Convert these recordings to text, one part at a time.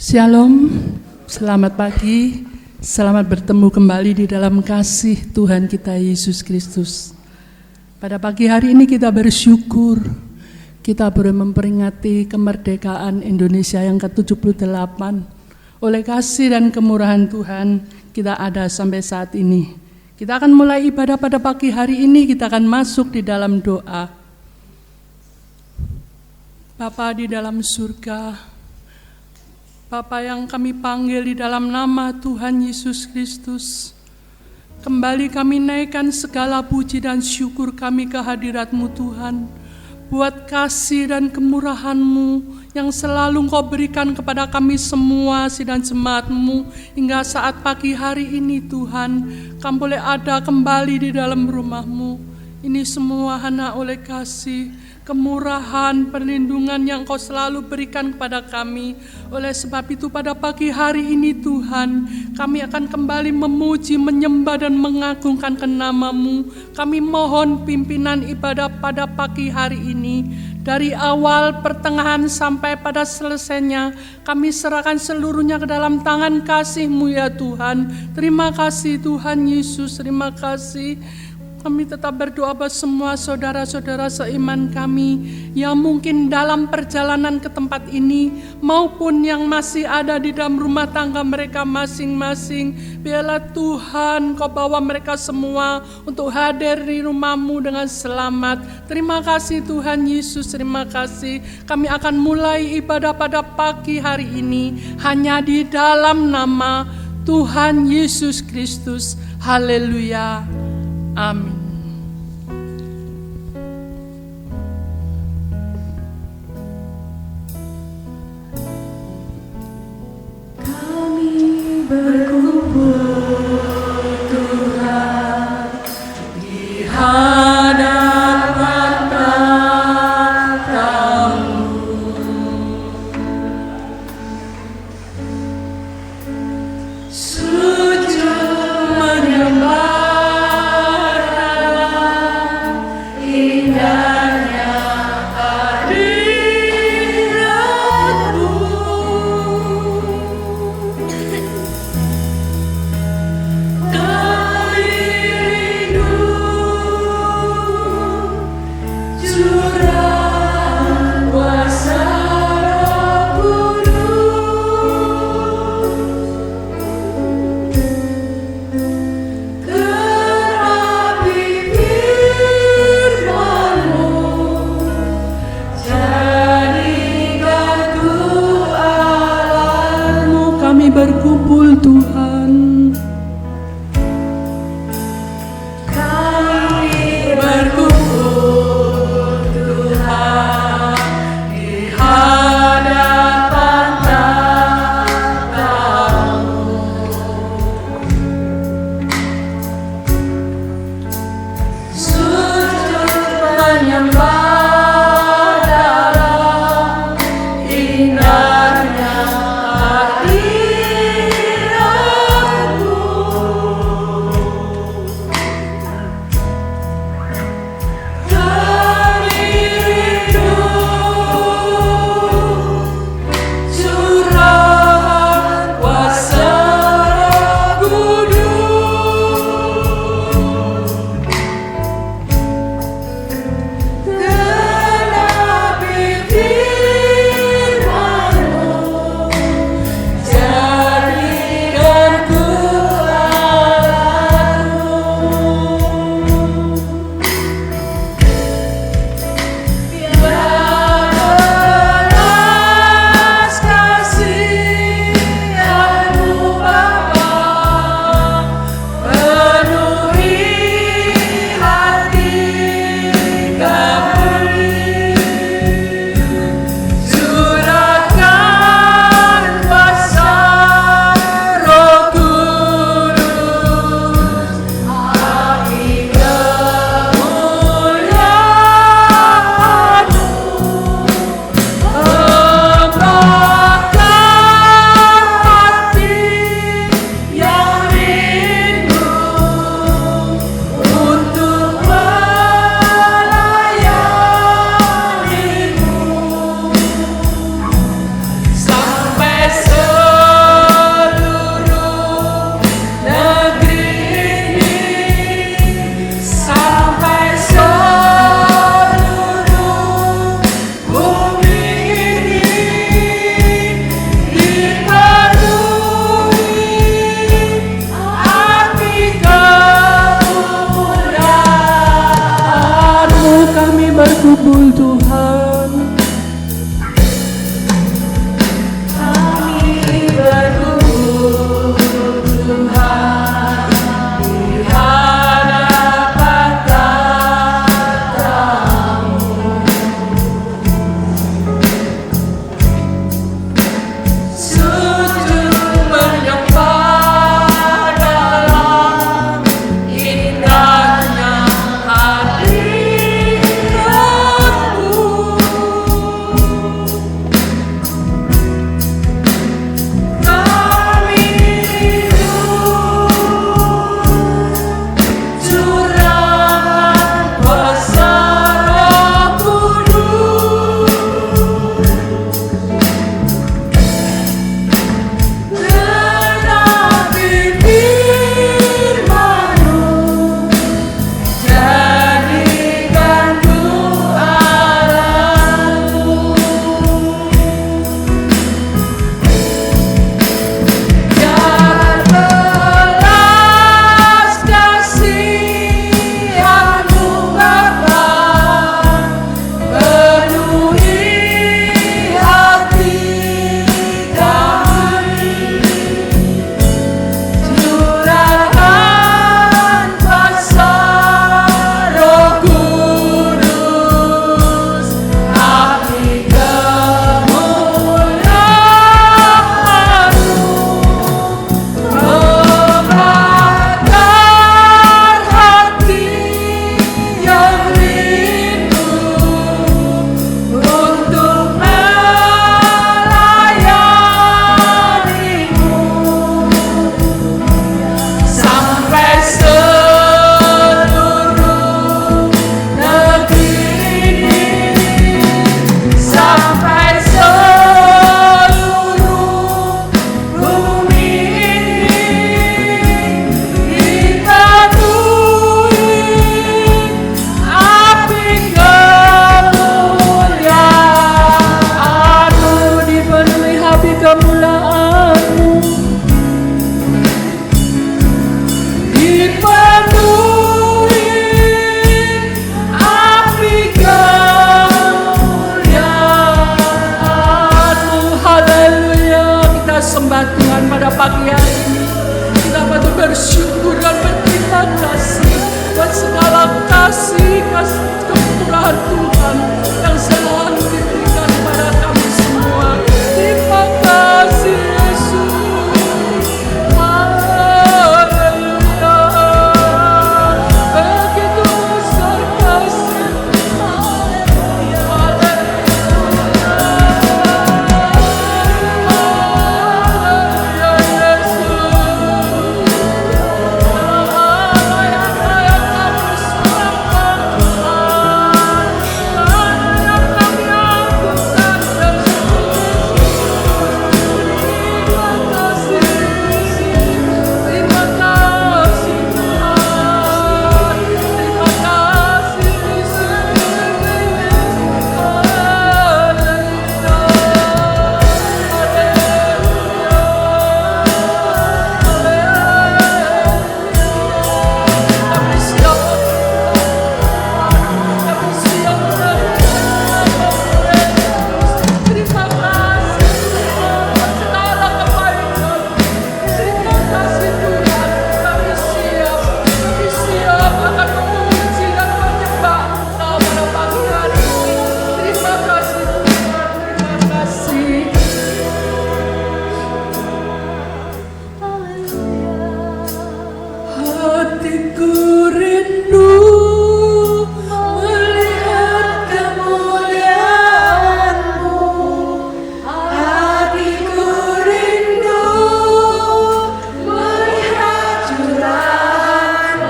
Shalom, selamat pagi, selamat bertemu kembali di dalam kasih Tuhan kita Yesus Kristus. Pada pagi hari ini kita bersyukur, kita boleh memperingati kemerdekaan Indonesia yang ke-78. Oleh kasih dan kemurahan Tuhan, kita ada sampai saat ini. Kita akan mulai ibadah pada pagi hari ini, kita akan masuk di dalam doa. Bapa di dalam surga, Bapa yang kami panggil di dalam nama Tuhan Yesus Kristus, kembali kami naikkan segala puji dan syukur kami ke hadirat-Mu Tuhan, buat kasih dan kemurahan-Mu yang selalu Engkau berikan kepada kami semua sidang jemaat-Mu hingga saat pagi hari ini Tuhan, kami boleh ada kembali di dalam rumah-Mu. Ini semua hanya oleh kasih, kemurahan, perlindungan yang Kau selalu berikan kepada kami. Oleh sebab itu pada pagi hari ini Tuhan, kami akan kembali memuji, menyembah dan mengagungkan nama-Mu. Kami mohon pimpinan ibadah pada pagi hari ini, dari awal, pertengahan sampai pada selesainya, kami serahkan seluruhnya ke dalam tangan kasih-Mu ya Tuhan. Terima kasih Tuhan Yesus, terima kasih. Kami tetap berdoa buat semua saudara-saudara seiman kami yang mungkin dalam perjalanan ke tempat ini maupun yang masih ada di dalam rumah tangga mereka masing-masing. Biarlah Tuhan Kau bawa mereka semua untuk hadir di rumah-Mu dengan selamat. Terima kasih Tuhan Yesus, terima kasih. Kami akan mulai ibadah pada pagi hari ini hanya di dalam nama Tuhan Yesus Kristus. Haleluya. Amin. Kami berkumpul Tuhan di hadapan tahta-Mu, sujud menyembah berkumpul Tuhan. Kami berkumpul Tuhan di hadapan tahta-Mu. Sujud menyembah dalam indahnya hadirat-Mu. Kami rindu curahan kuasa Roh Kudus. Genapi firman-Mu, jadikan ku arah-Mu. Biar belas kasihan-Mu Bapa penuhi hati kami. Curahan kuasa Roh Kudus, api kemuliaan-Mu membakar hati yang rindu untuk melayani-Mu. Sampai seluruh negeri ini, sampai seluruh bumi ini, dipenuhi api kemuliaan-Mu, dipenuhi api kemuliaan-Mu. Dipenuhi api kemuliaan-Mu. Haleluya. Kita sembah Tuhan pada pagi hari ini. Kita patut bersyukur dan berterima kasih buat segala kasih kemurahan Tuhan yang selalu diberikan kepada kami semua. Terima kasih Yesus. Haleluya. Begitu besar kasih. Haleluya. Haleluya Yesus.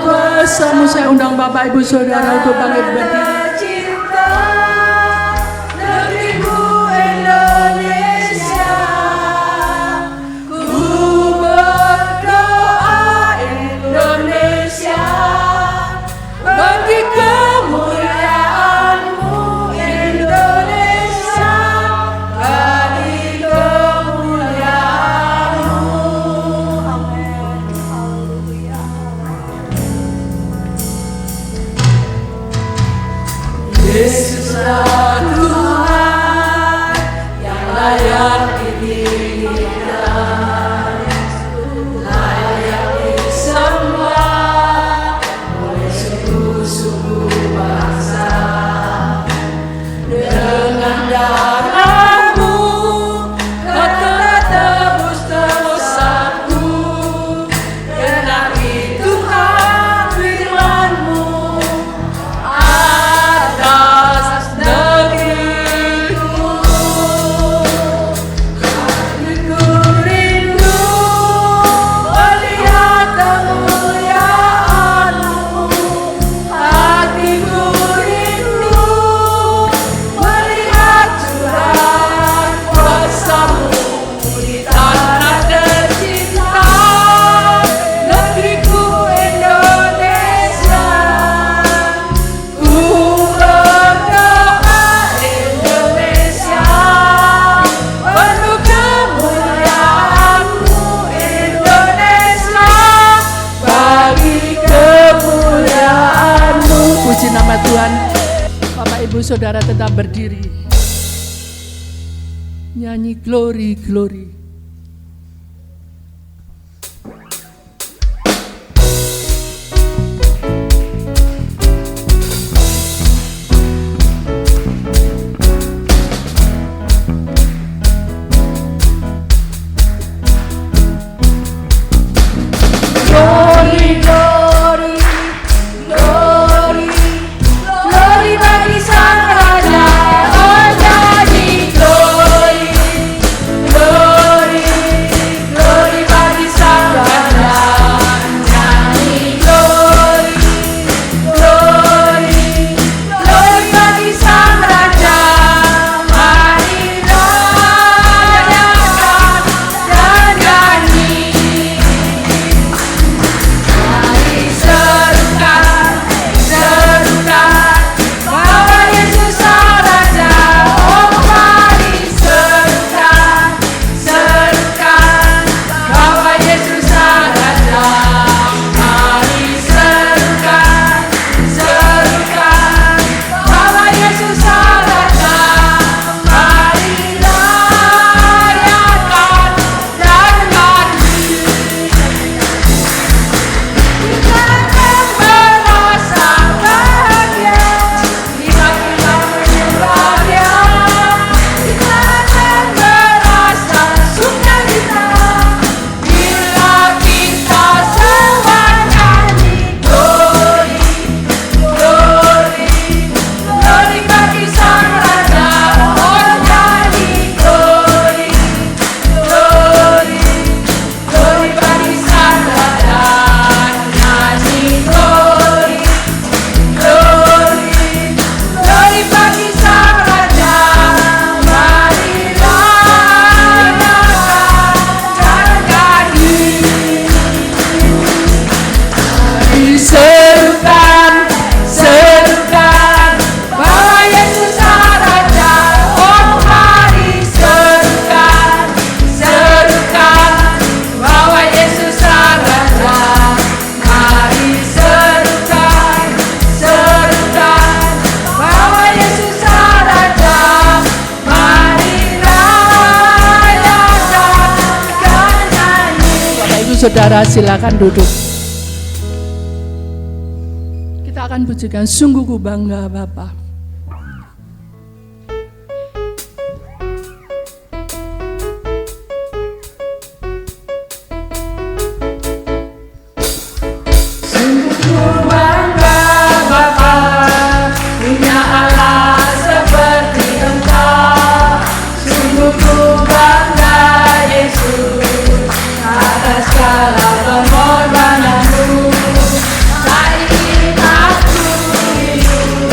kuasamu saya undang Bapak Ibu Saudara untuk bangkit berdiri. Cinta negeriku Indonesia, ku berdoa Indonesia, bagi kemuliaan-Mu Indonesia, bagi kemuliaan-Mu. Amin. Haleluya. Yesuslah Tuhan yang layak didirikan, layak disembah oleh suku-suku bangsa. Dengan darah-Mu Kau telah tebus dosaku, genapi Tuhan firman-Mu atas negeriku. Hatiku rindu melihat kemuliaan-Mu, hatiku rindu melihat curahan kuasa-Mu di tanah tercinta, negeriku Indonesia. Ku berdoa Indonesia, penuh kemuliaan-Mu Indonesia, bagi kemuliaan-Mu. Puji nama Tuhan. Bapak Ibu Saudara tetap berdiri. Nyanyi glory, glory. Glory, glory, glory, glory bagi Sang Raja. Oh, nyanyi glory, glory, glory bagi Sang Raja. Nyanyi glory, glory, glory bagi Sang Raja. Marilah nyanyikan dan nyanyi. Mari serukan, serukan bahwa Yesus Sang Raja. Oh, mari serukan, serukan bahwa Yesus Sang Raja. Mari serukan, serukan bahwa Yesus Sang Raja. Marilah rayakan dan nyanyi. Kita akan merasa bahagia bila kita menyembah Dia. Kita akan merasa sukacita bila kita semua nyanyi glory, glory, glory bagi Sang Raja. Oh, nyanyi glory, glory, glory bagi Sang Raja. Nyanyi glory, glory, glory bagi Sang Raja. Marilah rayakan dan nyanyi. Mari serukan, serukan bahwa Yesus Sang Raja. Oh, mari serukan, serukan bahwa Yesus Sang Raja. Mari serukan, serukan bahwa Yesus Sang Raja. Mari rayakan dan nyanyi. Bapak Ibu Saudara silakan duduk. Kita akan pujikan sungguh ku bangga Bapa. Sungguh ku bangga Bapa, punya Allah seperti Engkau. Sungguh ku bangga Yesus, atas segala pengorbananmu. Tak ingin aku hidup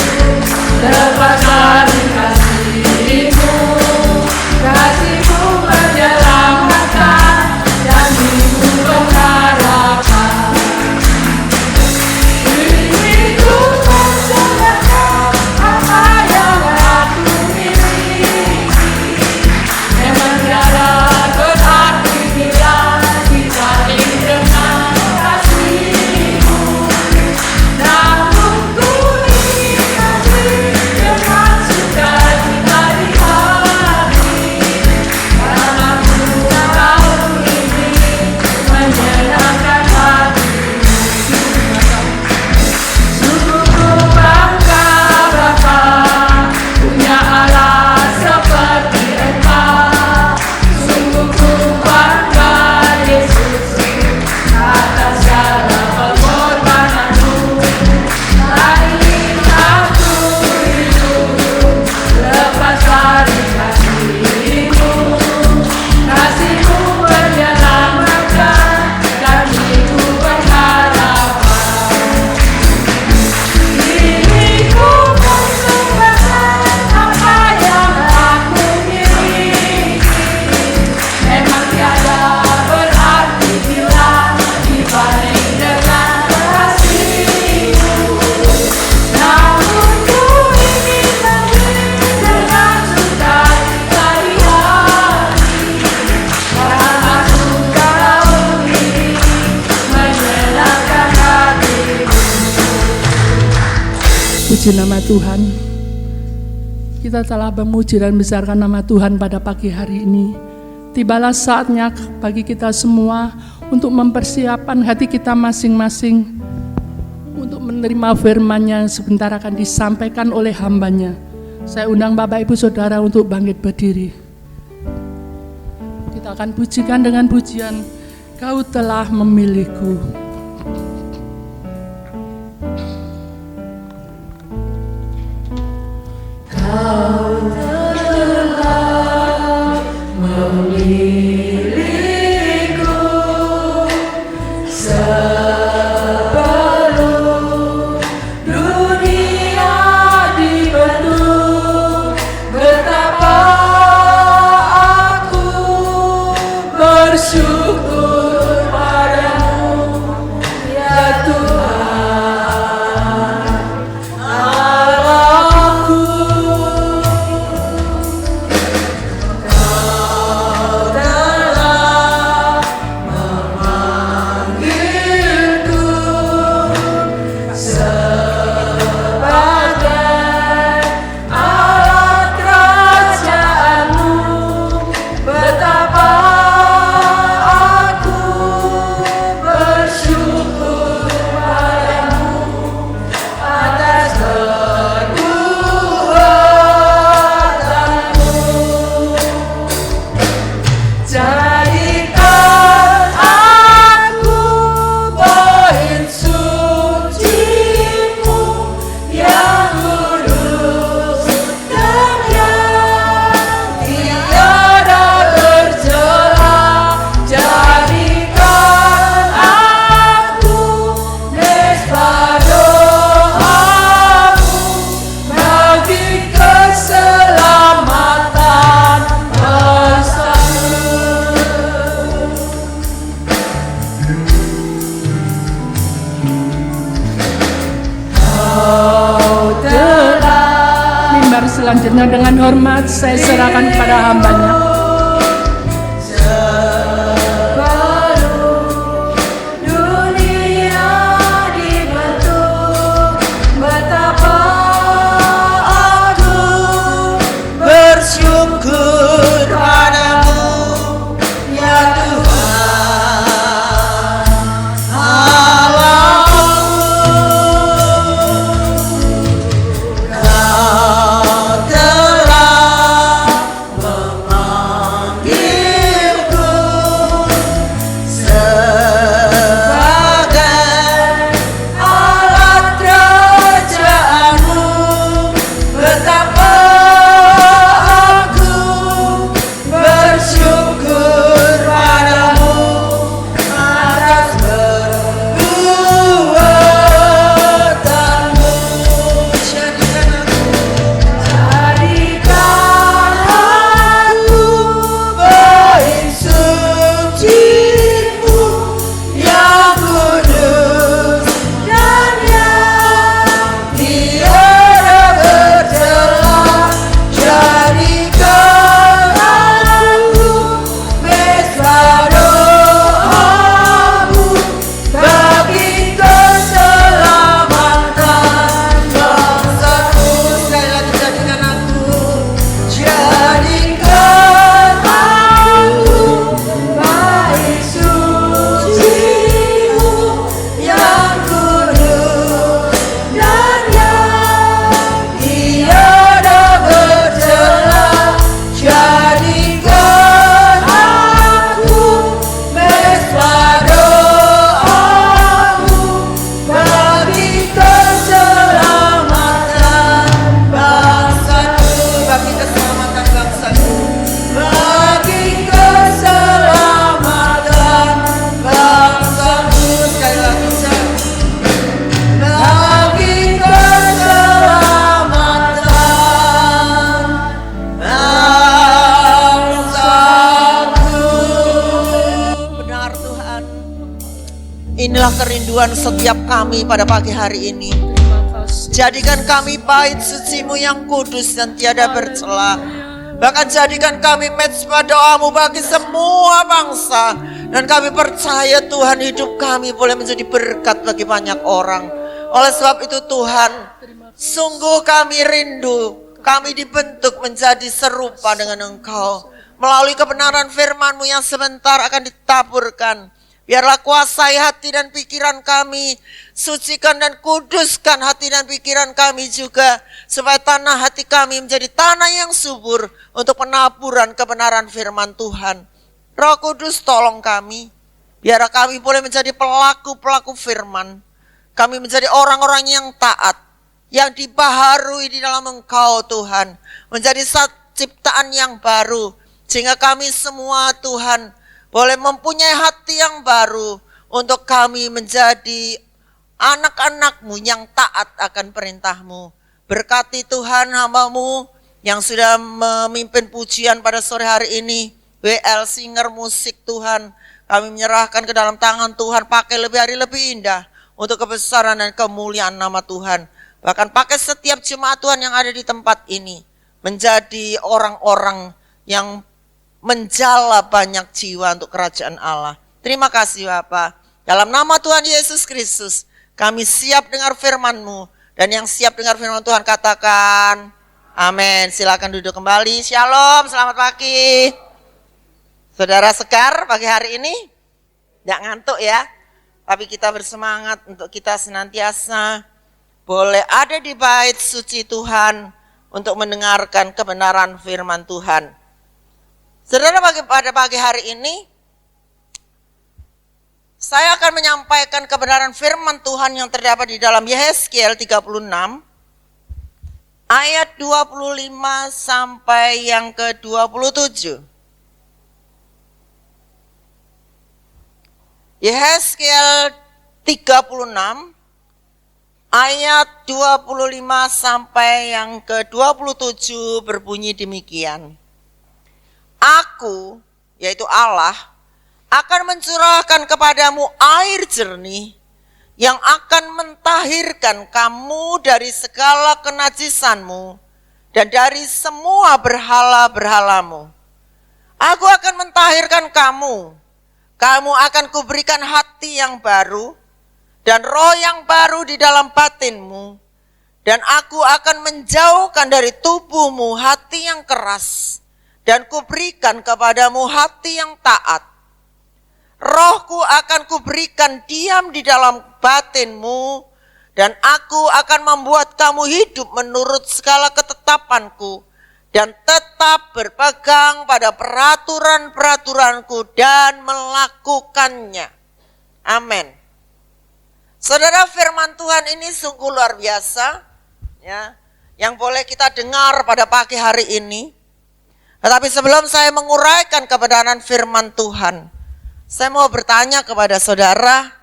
Puji nama Tuhan. Kita telah memuji dan membesarkan nama Tuhan pada pagi hari ini. Tibalah saatnya bagi kita semua untuk mempersiapkan hati kita masing-masing untuk menerima firman-Nya yang sebentar akan disampaikan oleh hamba-Nya. Saya undang Bapak Ibu Saudara untuk bangkit berdiri. Kita akan pujikan dengan pujian, Kau telah memilihku. Kau telah memilihku sebelum dunia dibentuk. Betapa aku bersyukur padamu, ya Tuhan Allahku. Selanjutnya dengan hormat saya serahkan kepada hamba-Nya. Inilah kerinduan setiap kami pada pagi hari ini. Jadikan kami bait suci-Mu yang kudus dan tiada bercela. Bahkan jadikan kami mezbah doa-Mu bagi semua bangsa. Dan kami percaya Tuhan, hidup kami boleh menjadi berkat bagi banyak orang. Oleh sebab itu Tuhan, Sungguh kami rindu, kami dibentuk menjadi serupa dengan Engkau. Melalui kebenaran firman-Mu yang sebentar akan ditaburkan. Biarlah kuasai hati dan pikiran kami. Sucikan dan kuduskan hati dan pikiran kami juga. Supaya tanah hati kami menjadi tanah yang subur untuk penaburan kebenaran firman Tuhan. Roh Kudus tolong kami. Biarlah kami boleh menjadi pelaku-pelaku firman. Kami menjadi orang-orang yang taat. Yang dibaharui di dalam Engkau Tuhan. Menjadi ciptaan yang baru. Sehingga kami semua Tuhan boleh mempunyai hati yang baru. Untuk kami menjadi anak-anak-Mu yang taat akan perintah-Mu. Berkati Tuhan hamba-Mu yang sudah memimpin pujian pada sore hari ini. WL Singer Musik Tuhan. Kami menyerahkan ke dalam tangan Tuhan. Pakai lebih hari lebih indah. Untuk kebesaran dan kemuliaan nama Tuhan. Bahkan pakai setiap jemaat Tuhan yang ada di tempat ini. Menjadi orang-orang yang menjala banyak jiwa untuk kerajaan Allah. Terima kasih Bapa. Dalam nama Tuhan Yesus Kristus. Kami siap dengar firman-Mu. Dan yang siap dengar firman Tuhan katakan amin. Silakan duduk kembali. Shalom, selamat pagi. Saudara segar pagi hari ini? Tidak ngantuk ya. Tapi kita bersemangat untuk kita senantiasa boleh ada di bait suci Tuhan untuk mendengarkan kebenaran firman Tuhan. Saudara, pada pagi hari ini saya akan menyampaikan kebenaran firman Tuhan yang terdapat di dalam Yehezkiel 36 ayat 25 sampai yang ke-27. Yehezkiel 36 ayat 25 sampai yang ke-27 berbunyi demikian. Aku, yaitu Allah, akan mencurahkan kepadamu air jernih yang akan mentahirkan kamu dari segala kenajisanmu dan dari semua berhala-berhalamu. Aku akan mentahirkan kamu. Kamu akan kuberikan hati yang baru dan roh yang baru di dalam batinmu. Dan aku akan menjauhkan dari tubuhmu hati yang keras. Dan kuberikan kepadamu hati yang taat. Rohku akan kuberikan diam di dalam batinmu. Dan aku akan membuat kamu hidup menurut segala ketetapanku. Dan tetap berpegang pada peraturan-peraturanku dan melakukannya. Amin. Saudara, firman Tuhan ini sungguh luar biasa, ya, yang boleh kita dengar pada pagi hari ini. Tetapi sebelum saya menguraikan kebenaran firman Tuhan, saya mau bertanya kepada saudara,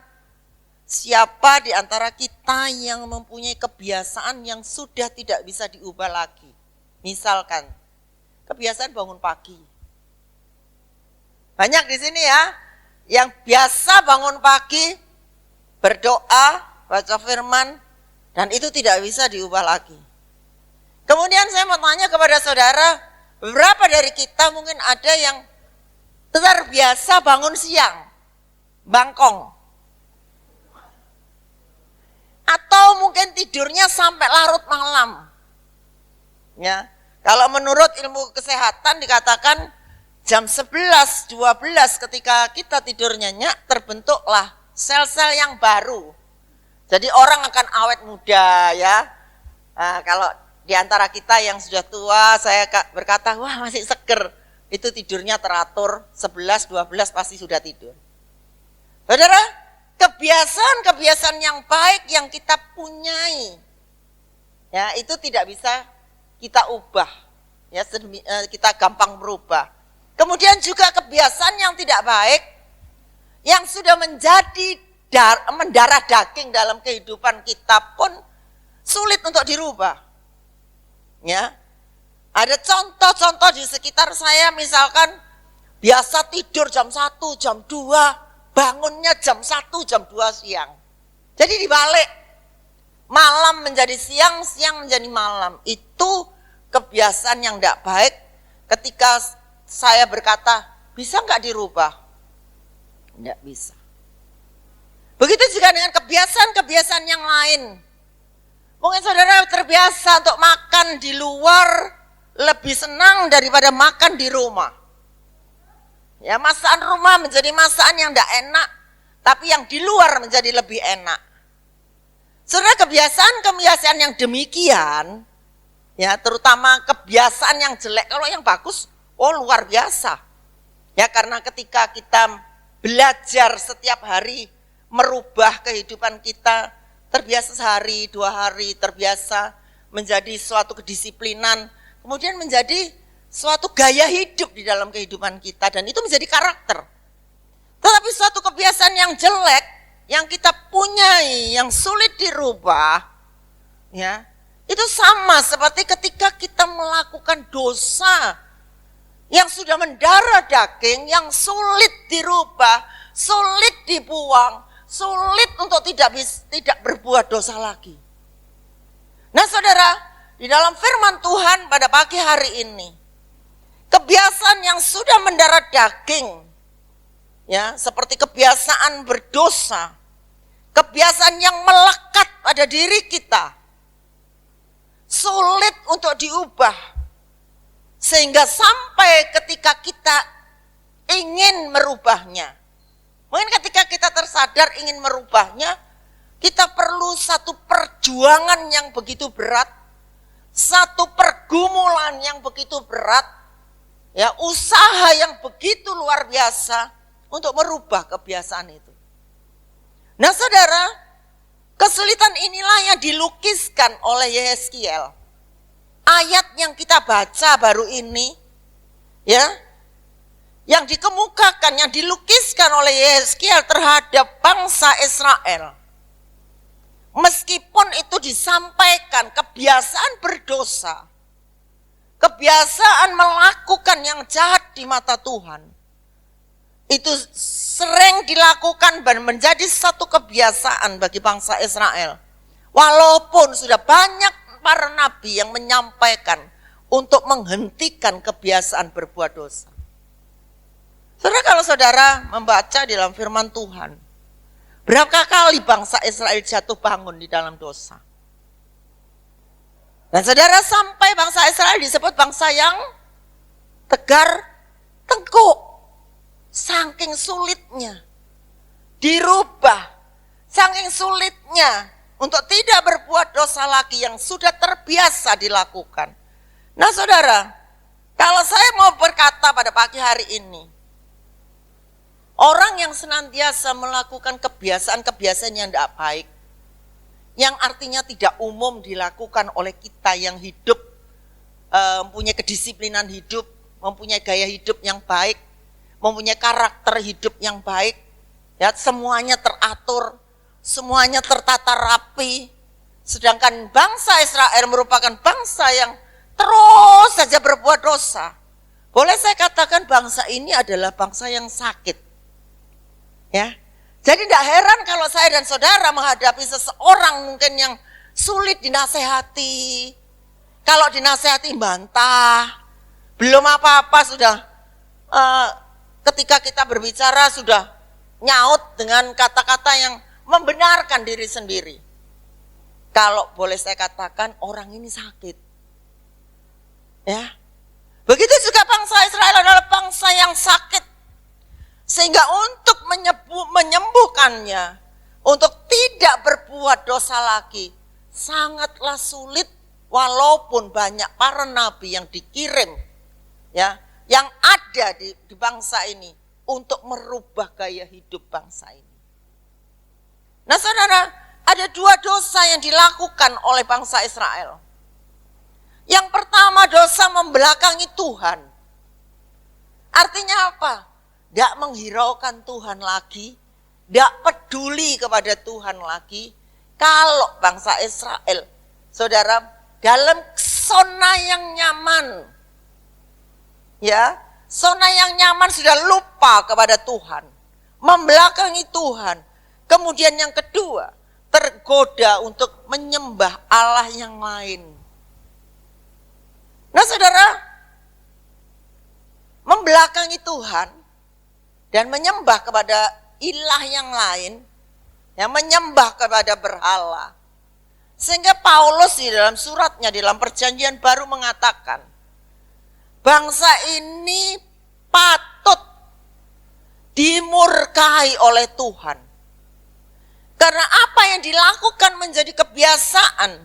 siapa di antara kita yang mempunyai kebiasaan yang sudah tidak bisa diubah lagi? Misalkan, kebiasaan bangun pagi. Banyak di sini ya, yang biasa bangun pagi, berdoa, baca firman, dan itu tidak bisa diubah lagi. Kemudian saya mau tanya kepada saudara, beberapa dari kita mungkin ada yang terbiasa bangun siang, bangkong. Atau mungkin tidurnya sampai larut malam. Ya, kalau menurut ilmu kesehatan dikatakan jam 11, 12 ketika kita tidur nyenyak terbentuklah sel-sel yang baru. Jadi orang akan awet muda ya. Nah, kalau di antara kita yang sudah tua, saya berkata, wah masih seger. Itu tidurnya teratur, 11, 12 pasti sudah tidur. Saudara, kebiasaan-kebiasaan yang baik yang kita punyai, ya itu tidak bisa kita ubah. Ya, kita gampang berubah. Kemudian juga kebiasaan yang tidak baik, yang sudah menjadi mendarah daging dalam kehidupan kita pun sulit untuk dirubah. Ya, ada contoh-contoh di sekitar saya, misalkan biasa tidur jam 1, jam 2, bangunnya jam 1, jam 2 siang. Jadi dibalik, malam menjadi siang, siang menjadi malam. Itu kebiasaan yang tidak baik. Ketika saya berkata, bisa nggak dirubah? Tidak bisa. Begitu juga dengan kebiasaan-kebiasaan yang lain. Mungkin saudara terbiasa untuk makan di luar lebih senang daripada makan di rumah. Ya, masakan rumah menjadi masakan yang tidak enak, tapi yang di luar menjadi lebih enak. Saudara, kebiasaan yang demikian, ya terutama kebiasaan yang jelek, kalau yang bagus, luar biasa. Ya, karena ketika kita belajar setiap hari merubah kehidupan kita, terbiasa sehari, 2 hari, terbiasa menjadi suatu kedisiplinan, kemudian menjadi suatu gaya hidup di dalam kehidupan kita, dan itu menjadi karakter. Tetapi suatu kebiasaan yang jelek, yang kita punyai, yang sulit dirubah, ya, itu sama seperti ketika kita melakukan dosa yang sudah mendarah daging, yang sulit dirubah, sulit dibuang, sulit untuk tidak berbuat dosa lagi. Nah saudara, di dalam firman Tuhan pada pagi hari ini, kebiasaan yang sudah mendarah daging, ya, seperti kebiasaan berdosa, kebiasaan yang melekat pada diri kita, sulit untuk diubah, sehingga sampai ketika kita ingin merubahnya. Mungkin ketika kita tersadar ingin merubahnya, kita perlu satu perjuangan yang begitu berat, satu pergumulan yang begitu berat, ya, usaha yang begitu luar biasa untuk merubah kebiasaan itu. Nah saudara, kesulitan inilah yang dilukiskan oleh Yehezkiel. Ayat yang kita baca baru ini, ya, yang dikemukakan, yang dilukiskan oleh Yehezkiel terhadap bangsa Israel. Meskipun itu disampaikan kebiasaan berdosa, kebiasaan melakukan yang jahat di mata Tuhan, itu sering dilakukan dan menjadi satu kebiasaan bagi bangsa Israel. Walaupun sudah banyak para nabi yang menyampaikan untuk menghentikan kebiasaan berbuat dosa. Saudara, kalau saudara membaca di dalam firman Tuhan, berapa kali bangsa Israel jatuh bangun di dalam dosa? Dan saudara, sampai bangsa Israel disebut bangsa yang tegar tengkuk. Saking sulitnya dirubah, saking sulitnya untuk tidak berbuat dosa lagi yang sudah terbiasa dilakukan. Nah saudara, kalau saya mau berkata pada pagi hari ini, orang yang senantiasa melakukan kebiasaan-kebiasaan yang tidak baik, yang artinya tidak umum dilakukan oleh kita yang hidup, mempunyai kedisiplinan hidup, mempunyai gaya hidup yang baik, mempunyai karakter hidup yang baik, ya, semuanya teratur, semuanya tertata rapi. Sedangkan bangsa Israel merupakan bangsa yang terus saja berbuat dosa. Boleh saya katakan bangsa ini adalah bangsa yang sakit. Ya, jadi tidak heran kalau saya dan saudara menghadapi seseorang mungkin yang sulit dinasehati. Kalau dinasehati bantah, belum apa-apa sudah ketika kita berbicara sudah nyaut dengan kata-kata yang membenarkan diri sendiri. Kalau boleh saya katakan orang ini sakit. Ya, begitu juga bangsa Israel adalah bangsa yang sakit. Sehingga untuk menyembuhkannya, untuk tidak berbuat dosa lagi, sangatlah sulit walaupun banyak para nabi yang dikirim, ya, yang ada di bangsa ini untuk merubah gaya hidup bangsa ini. Nah saudara, ada 2 dosa yang dilakukan oleh bangsa Israel. Yang pertama, dosa membelakangi Tuhan. Artinya apa? Tidak menghiraukan Tuhan lagi, tidak peduli kepada Tuhan lagi. Kalau bangsa Israel, saudara, dalam zona yang nyaman, ya, zona yang nyaman sudah lupa kepada Tuhan, membelakangi Tuhan. Kemudian yang kedua, tergoda untuk menyembah Allah yang lain. Nah saudara, membelakangi Tuhan dan menyembah kepada ilah yang lain, yang menyembah kepada berhala, Sehingga Paulus di dalam suratnya di dalam perjanjian baru mengatakan, bangsa ini patut dimurkai oleh Tuhan. Karena apa yang dilakukan menjadi kebiasaan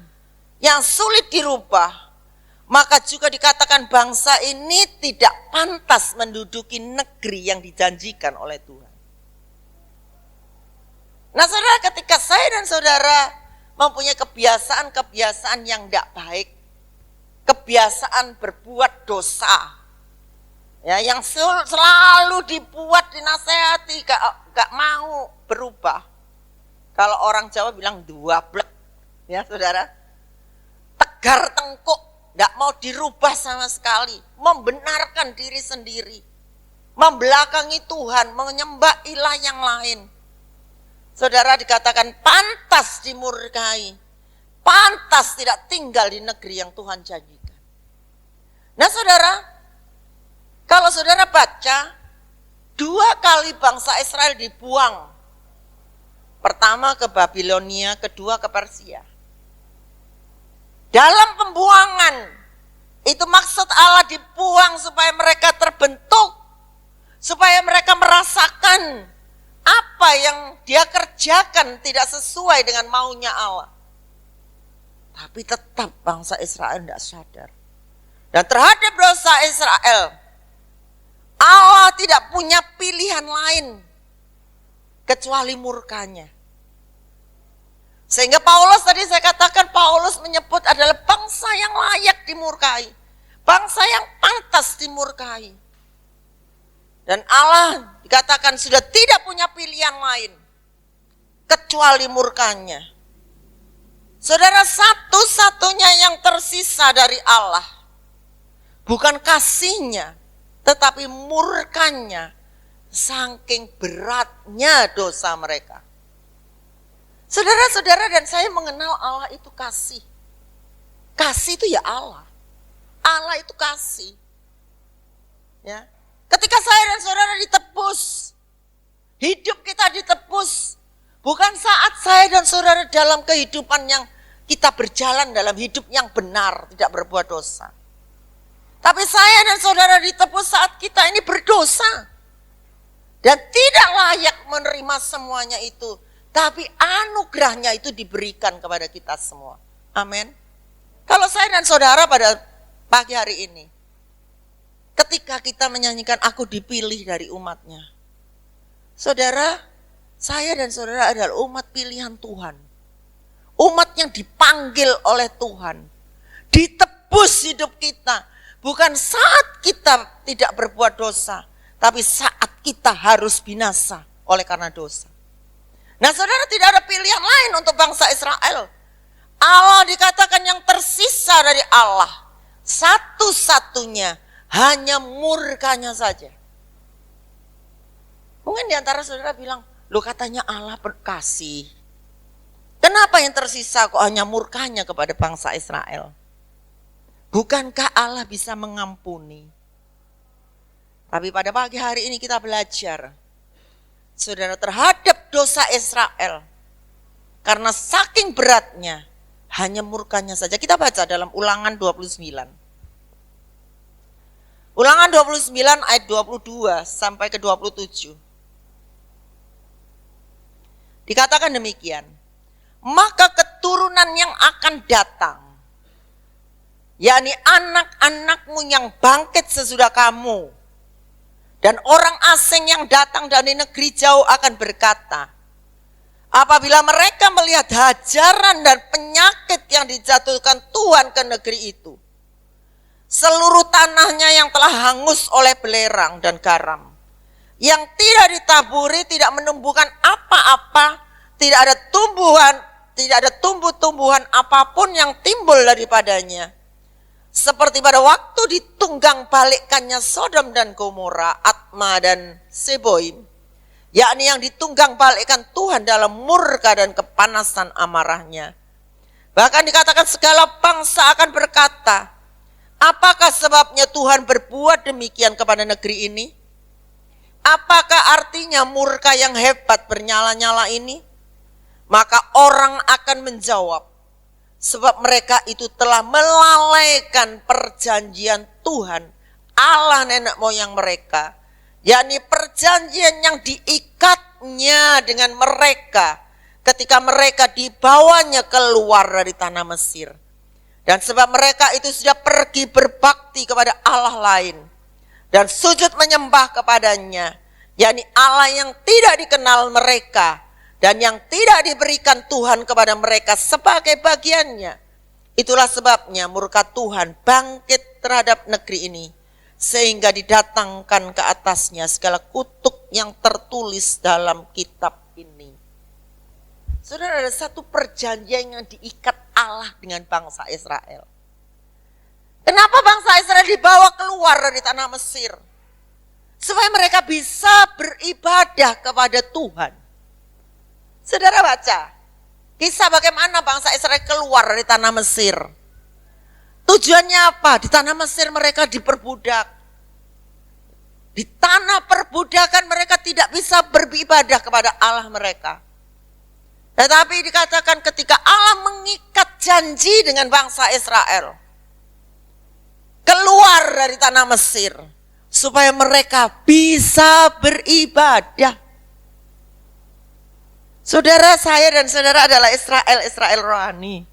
yang sulit dirubah, maka juga dikatakan bangsa ini tidak pantas menduduki negeri yang dijanjikan oleh Tuhan. Nah saudara, ketika saya dan saudara mempunyai kebiasaan-kebiasaan yang tidak baik, kebiasaan berbuat dosa, ya, yang selalu dibuat, dinasehati, gak mau berubah. Kalau orang Jawa bilang duablek, ya saudara, tegar tengkuk, gak mau dirubah sama sekali, membenarkan diri sendiri, membelakangi Tuhan, menyembah ilah yang lain. Saudara, dikatakan pantas dimurkai, pantas tidak tinggal di negeri yang Tuhan janjikan. Nah saudara, kalau saudara baca, 2 kali bangsa Israel dibuang. Pertama ke Babilonia, kedua ke Persia. Dalam pembuangan, itu maksud Allah dibuang supaya mereka terbentuk, supaya mereka merasakan apa yang dia kerjakan tidak sesuai dengan maunya Allah. Tapi tetap bangsa Israel tidak sadar. Dan terhadap dosa Israel, Allah tidak punya pilihan lain kecuali murkanya. Sehingga Paulus, tadi saya katakan Paulus menyebut adalah bangsa yang layak dimurkai. Bangsa yang pantas dimurkai. Dan Allah dikatakan sudah tidak punya pilihan lain kecuali murkanya. Saudara, satu-satunya yang tersisa dari Allah bukan kasihnya, tetapi murkanya, saking beratnya dosa mereka. Saudara-saudara, dan saya mengenal Allah itu kasih. Kasih itu ya Allah. Allah itu kasih. Ya. Ketika saya dan saudara ditebus, hidup kita ditebus, bukan saat saya dan saudara dalam kehidupan yang kita berjalan dalam hidup yang benar, tidak berbuat dosa. Tapi saya dan saudara ditebus saat kita ini berdosa. Dan tidak layak menerima semuanya itu. Tapi anugerahnya itu diberikan kepada kita semua. Amin. Kalau saya dan saudara pada pagi hari ini, ketika kita menyanyikan aku dipilih dari umatnya. Saudara, saya dan saudara adalah umat pilihan Tuhan. Umat yang dipanggil oleh Tuhan. Ditebus hidup kita. Bukan saat kita tidak berbuat dosa, tapi saat kita harus binasa oleh karena dosa. Nah saudara, tidak ada pilihan lain untuk bangsa Israel. Allah dikatakan yang tersisa dari Allah. Satu-satunya hanya murkanya saja. Mungkin di antara saudara bilang, loh katanya Allah berkasih. Kenapa yang tersisa kok hanya murkanya kepada bangsa Israel? Bukankah Allah bisa mengampuni? Tapi pada pagi hari ini kita belajar, saudara, terhadap dosa Israel, karena saking beratnya, hanya murkanya saja. Kita baca dalam Ulangan 29. Ulangan 29 ayat 22 sampai ke 27. Dikatakan demikian, maka keturunan yang akan datang, yakni anak-anakmu yang bangkit sesudah kamu, dan orang asing yang datang dari negeri jauh akan berkata, apabila mereka melihat hajaran dan penyakit yang dijatuhkan Tuhan ke negeri itu, seluruh tanahnya yang telah hangus oleh belerang dan garam, yang tidak ditaburi, tidak menumbuhkan apa-apa, tidak ada tumbuh-tumbuhan apapun yang timbul daripadanya. Seperti pada waktu ditunggang balikkannya Sodom dan Gomora, Atma dan Seboim, yakni yang ditunggang balikkan Tuhan dalam murka dan kepanasan amarahnya. Bahkan dikatakan segala bangsa akan berkata, apakah sebabnya Tuhan berbuat demikian kepada negeri ini? Apakah artinya murka yang hebat bernyala-nyala ini? Maka orang akan menjawab, Sebab mereka itu telah melalaikan perjanjian Tuhan, Allah nenek moyang mereka. Yakni perjanjian yang diikatnya dengan mereka ketika mereka dibawanya keluar dari tanah Mesir. Dan sebab mereka itu sudah pergi berbakti kepada Allah lain dan sujud menyembah kepadanya, yakni Allah yang tidak dikenal mereka dan yang tidak diberikan Tuhan kepada mereka sebagai bagiannya. Itulah sebabnya murka Tuhan bangkit terhadap negeri ini, sehingga didatangkan ke atasnya segala kutuk yang tertulis dalam kitab ini. Saudara, ada satu perjanjian yang diikat Allah dengan bangsa Israel. Kenapa bangsa Israel dibawa keluar dari tanah Mesir? Supaya mereka bisa beribadah kepada Tuhan. Saudara baca, kisah bagaimana bangsa Israel keluar dari tanah Mesir. Tujuannya apa? Di tanah Mesir mereka diperbudak. Di tanah perbudakan mereka tidak bisa beribadah kepada Allah mereka. Tetapi dikatakan ketika Allah mengikat janji dengan bangsa Israel, keluar dari tanah Mesir, supaya mereka bisa beribadah. Saudara, saya dan saudara adalah Israel rohani.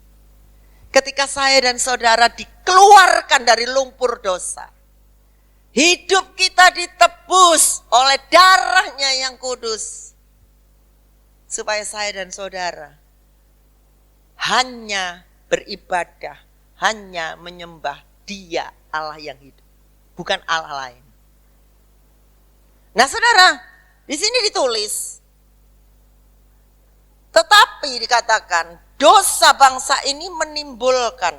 Ketika saya dan saudara dikeluarkan dari lumpur dosa, hidup kita ditebus oleh darahnya yang kudus. Supaya saya dan saudara hanya beribadah, hanya menyembah Dia Allah yang hidup, bukan Allah lain. Nah saudara, di sini ditulis, tetapi dikatakan dosa bangsa ini menimbulkan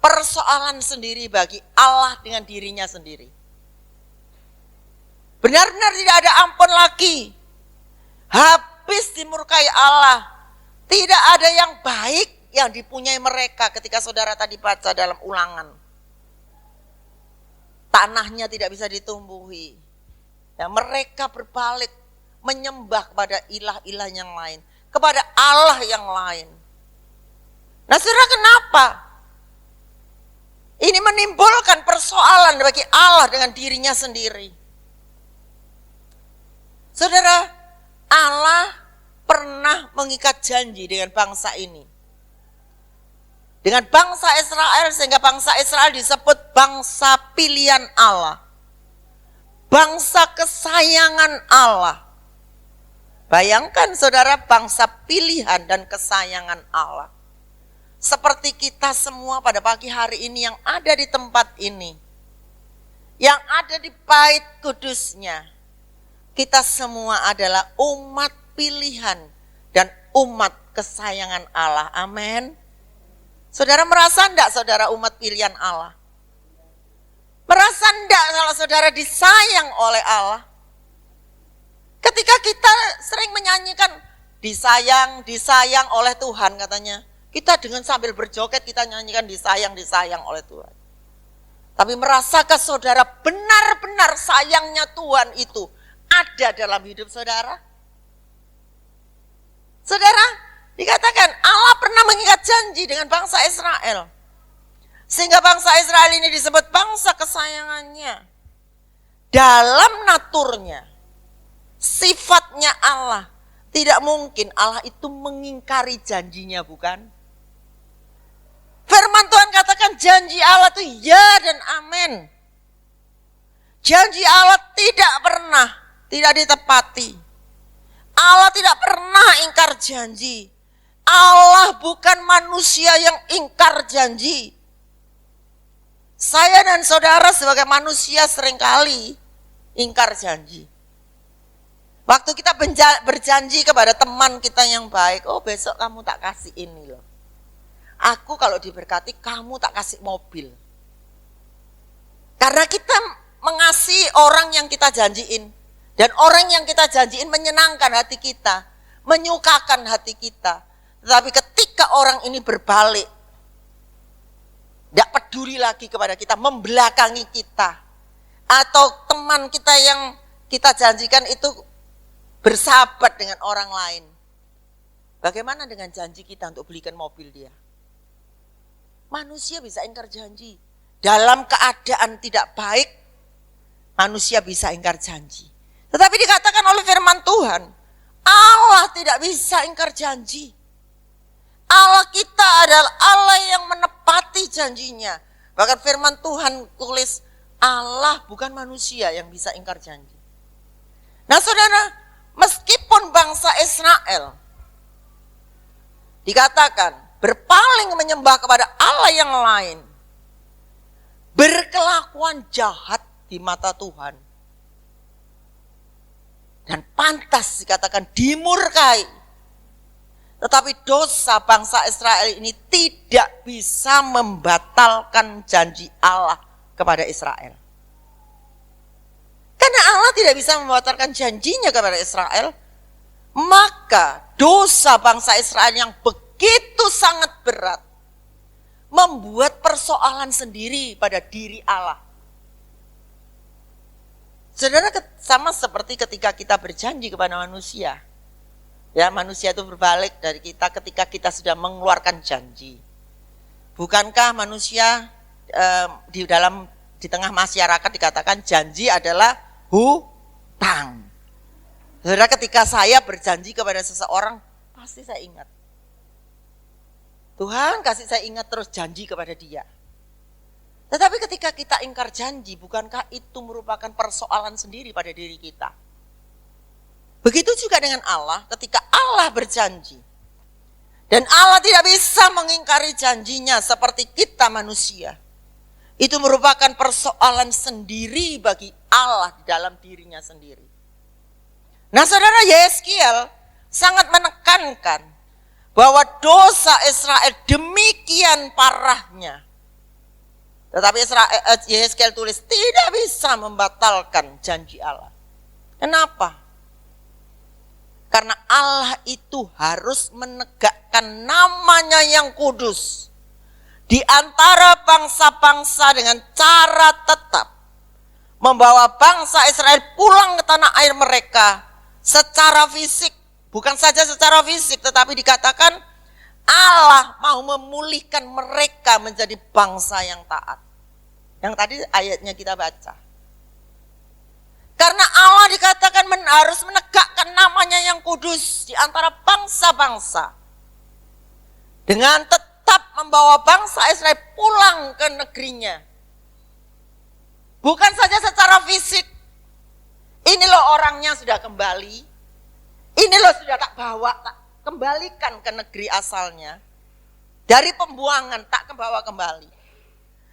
persoalan sendiri bagi Allah dengan dirinya sendiri. Benar-benar tidak ada ampun lagi. Habis dimurkai Allah. Tidak ada yang baik yang dipunyai mereka ketika saudara tadi baca dalam Ulangan. Tanahnya tidak bisa ditumbuhi. Ya, mereka berbalik menyembah kepada ilah-ilah yang lain, kepada Allah yang lain. Nah, saudara, kenapa? Ini menimbulkan persoalan bagi Allah dengan dirinya sendiri. Saudara, Allah pernah mengikat janji dengan bangsa ini. Dengan bangsa Israel, sehingga bangsa Israel disebut bangsa pilihan Allah. Bangsa kesayangan Allah. Bayangkan saudara, bangsa pilihan dan kesayangan Allah. Seperti kita semua pada pagi hari ini yang ada di tempat ini. Yang ada di bait kudusnya. Kita semua adalah umat pilihan dan umat kesayangan Allah. Amin. Saudara merasa enggak saudara umat pilihan Allah? Merasa enggak kalau saudara disayang oleh Allah? Ketika kita sering menyanyikan disayang, disayang oleh Tuhan katanya. Kita dengan sambil berjoget kita nyanyikan disayang, disayang oleh Tuhan. Tapi merasakah saudara benar-benar sayangnya Tuhan itu ada dalam hidup saudara? Saudara, dikatakan Allah pernah mengikat janji dengan bangsa Israel. Sehingga bangsa Israel ini disebut bangsa kesayangannya. Dalam naturnya, sifatnya Allah, tidak mungkin Allah itu mengingkari janjinya, bukan? Firman Tuhan katakan janji Allah itu ya dan amin. Janji Allah tidak pernah tidak ditepati. Allah tidak pernah ingkar janji. Allah bukan manusia yang ingkar janji. Saya dan saudara sebagai manusia seringkali ingkar janji. Waktu kita berjanji kepada teman kita yang baik, oh besok kamu tak kasih ini loh. Aku kalau diberkati kamu tak kasih mobil. Karena kita mengasihi orang yang kita janjiin. Dan orang yang kita janjiin menyenangkan hati kita, menyukakan hati kita. Tetapi ketika orang ini berbalik, tidak peduli lagi kepada kita, membelakangi kita. Atau teman kita yang kita janjikan itu bersahabat dengan orang lain. Bagaimana dengan janji kita untuk belikan mobil dia? manusia bisa ingkar janji. Dalam keadaan tidak baik, manusia bisa ingkar janji. Tetapi dikatakan oleh firman Tuhan, Allah tidak bisa ingkar janji. Allah kita adalah Allah yang menepati janjinya. Bahkan firman Tuhan tulis, Allah bukan manusia yang bisa ingkar janji. Nah saudara, meskipun bangsa Israel dikatakan berpaling menyembah kepada Allah yang lain, berkelakuan jahat di mata Tuhan, dan pantas dikatakan dimurkai, tetapi dosa bangsa Israel ini tidak bisa membatalkan janji Allah kepada Israel. Karena Allah tidak bisa membatalkan janjinya kepada Israel, maka dosa bangsa Israel yang begitu sangat berat membuat persoalan sendiri pada diri Allah. Saudara, sama seperti ketika kita berjanji kepada manusia. Ya, manusia itu berbalik dari kita ketika kita sudah mengeluarkan janji. Bukankah manusia di tengah masyarakat dikatakan janji adalah hutang. Saudara, ketika saya berjanji kepada seseorang, pasti saya ingat. Tuhan kasih saya ingat terus janji kepada dia. Tetapi ketika kita ingkar janji, bukankah itu merupakan persoalan sendiri pada diri kita? Begitu juga dengan Allah, ketika Allah berjanji. Dan Allah tidak bisa mengingkari janjinya seperti kita manusia. Itu merupakan persoalan sendiri bagi Allah di dalam dirinya sendiri. Nah saudara, Yeskiel sangat menekankan bahwa dosa Israel demikian parahnya. Tetapi Yeskiel tulis tidak bisa membatalkan janji Allah. Kenapa? Karena Allah itu harus menegakkan namanya yang kudus di antara bangsa-bangsa dengan cara tetap membawa bangsa Israel pulang ke tanah air mereka secara fisik. Bukan saja secara fisik, tetapi dikatakan Allah mau memulihkan mereka menjadi bangsa yang taat. Yang tadi ayatnya kita baca. Karena Allah dikatakan harus menegakkan namanya yang kudus di antara bangsa-bangsa. Dengan tetap membawa bangsa Israel pulang ke negerinya. Bukan saja secara fisik. Ini loh orangnya sudah kembali. Ini loh sudah tak bawa, tak kembalikan ke negeri asalnya. Dari pembuangan tak kebawa kembali.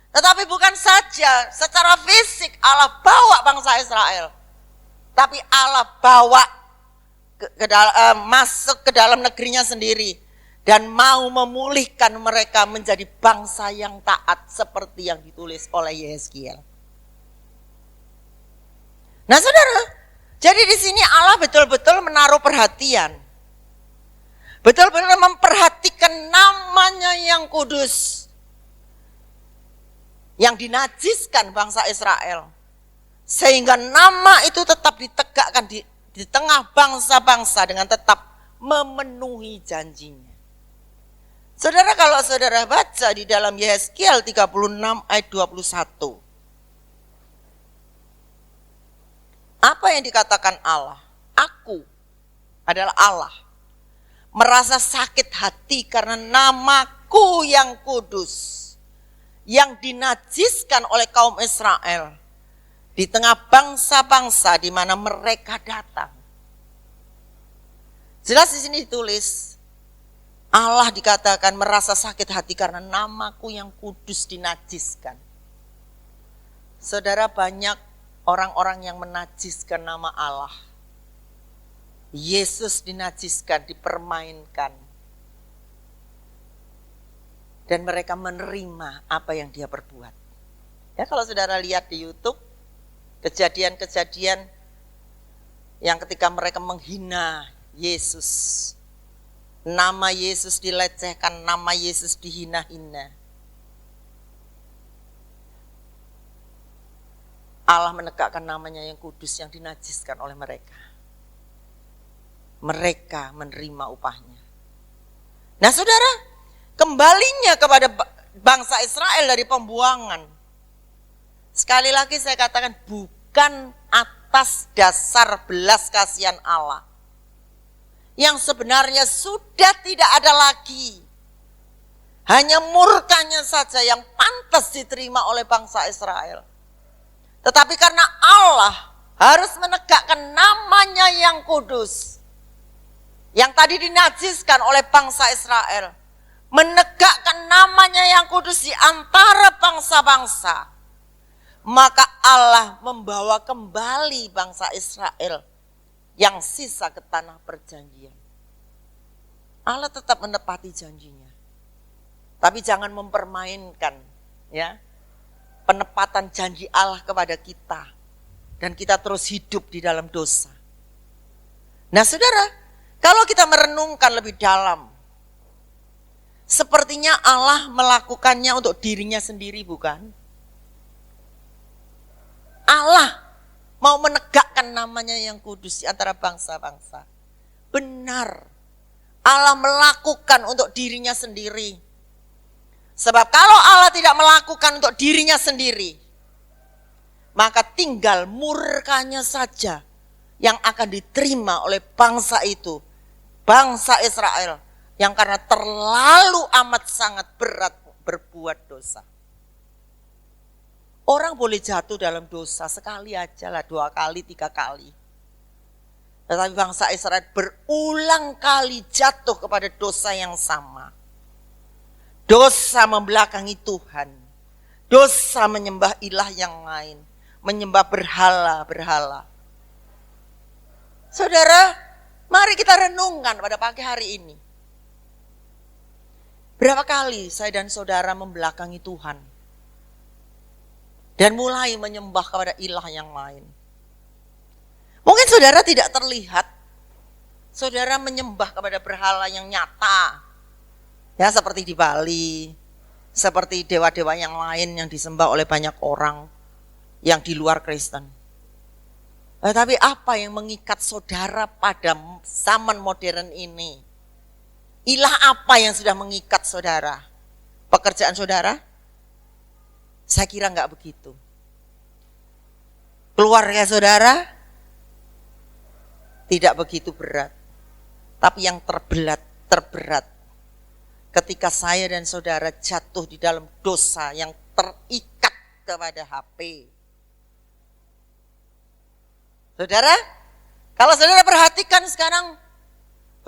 Tetapi bukan saja secara fisik Allah bawa bangsa Israel. Tapi Allah bawa masuk ke dalam negerinya sendiri. Dan mau memulihkan mereka menjadi bangsa yang taat seperti yang ditulis oleh Yeskiel. Nah saudara, jadi di sini Allah betul-betul menaruh perhatian. Betul-betul memperhatikan namanya yang kudus. Yang dinajiskan bangsa Israel. Sehingga nama itu tetap ditegakkan di tengah bangsa-bangsa dengan tetap memenuhi janjinya. Saudara, kalau saudara baca di dalam Yeskiel 36 ayat 21. Apa yang dikatakan Allah? Aku adalah Allah. Merasa sakit hati karena namaku yang kudus. Yang dinajiskan oleh kaum Israel. Di tengah bangsa-bangsa di mana mereka datang. Jelas di sini ditulis, Allah dikatakan merasa sakit hati karena namaku yang kudus dinajiskan. Saudara, banyak orang-orang yang menajiskan nama Allah. Yesus dinajiskan, dipermainkan. Dan mereka menerima apa yang dia perbuat. Ya, kalau saudara lihat di YouTube, kejadian-kejadian yang ketika mereka menghina Yesus. Nama Yesus dilecehkan, nama Yesus dihina-hina. Allah menegakkan namanya yang kudus yang dinajiskan oleh mereka. Mereka menerima upahnya. Nah saudara, kembalinya kepada bangsa Israel dari pembuangan. Sekali lagi saya katakan bukan atas dasar belas kasihan Allah. Yang sebenarnya sudah tidak ada lagi. Hanya murkanya saja yang pantas diterima oleh bangsa Israel. Tetapi karena Allah harus menegakkan namanya yang kudus. Yang tadi dinajiskan oleh bangsa Israel. Menegakkan namanya yang kudus di antara bangsa-bangsa. Maka Allah membawa kembali bangsa Israel yang sisa ke tanah perjanjian. Allah tetap menepati janjinya. Tapi jangan mempermainkan ya penepatan janji Allah kepada kita. Dan kita terus hidup di dalam dosa. Nah saudara, kalau kita merenungkan lebih dalam. Sepertinya Allah melakukannya untuk dirinya sendiri, bukan? Allah mau menegakkan namanya yang kudus di antara bangsa-bangsa. Benar. Allah melakukan untuk dirinya sendiri. Sebab kalau Allah tidak melakukan untuk dirinya sendiri, maka tinggal murkanya saja yang akan diterima oleh bangsa itu. Bangsa Israel yang karena terlalu amat sangat berat berbuat dosa. Orang boleh jatuh dalam dosa sekali aja lah, 2 kali, 3 kali. Tetapi bangsa Israel berulang kali jatuh kepada dosa yang sama. Dosa membelakangi Tuhan. Dosa menyembah ilah yang lain. Menyembah berhala-berhala. Saudara, mari kita renungkan pada pagi hari ini. Berapa kali saya dan saudara membelakangi Tuhan. Dan mulai menyembah kepada ilah yang lain. Mungkin saudara tidak terlihat. Saudara menyembah kepada berhala yang nyata. Ya seperti di Bali. Seperti dewa-dewa yang lain yang disembah oleh banyak orang. Yang di luar Kristen. Tapi apa yang mengikat saudara pada zaman modern ini? Ilah apa yang sudah mengikat saudara? Pekerjaan saudara? Saya kira enggak begitu. Keluarga saudara? Tidak begitu berat. Tapi yang terberat. Ketika saya dan saudara jatuh di dalam dosa yang terikat kepada HP. Saudara, kalau saudara perhatikan sekarang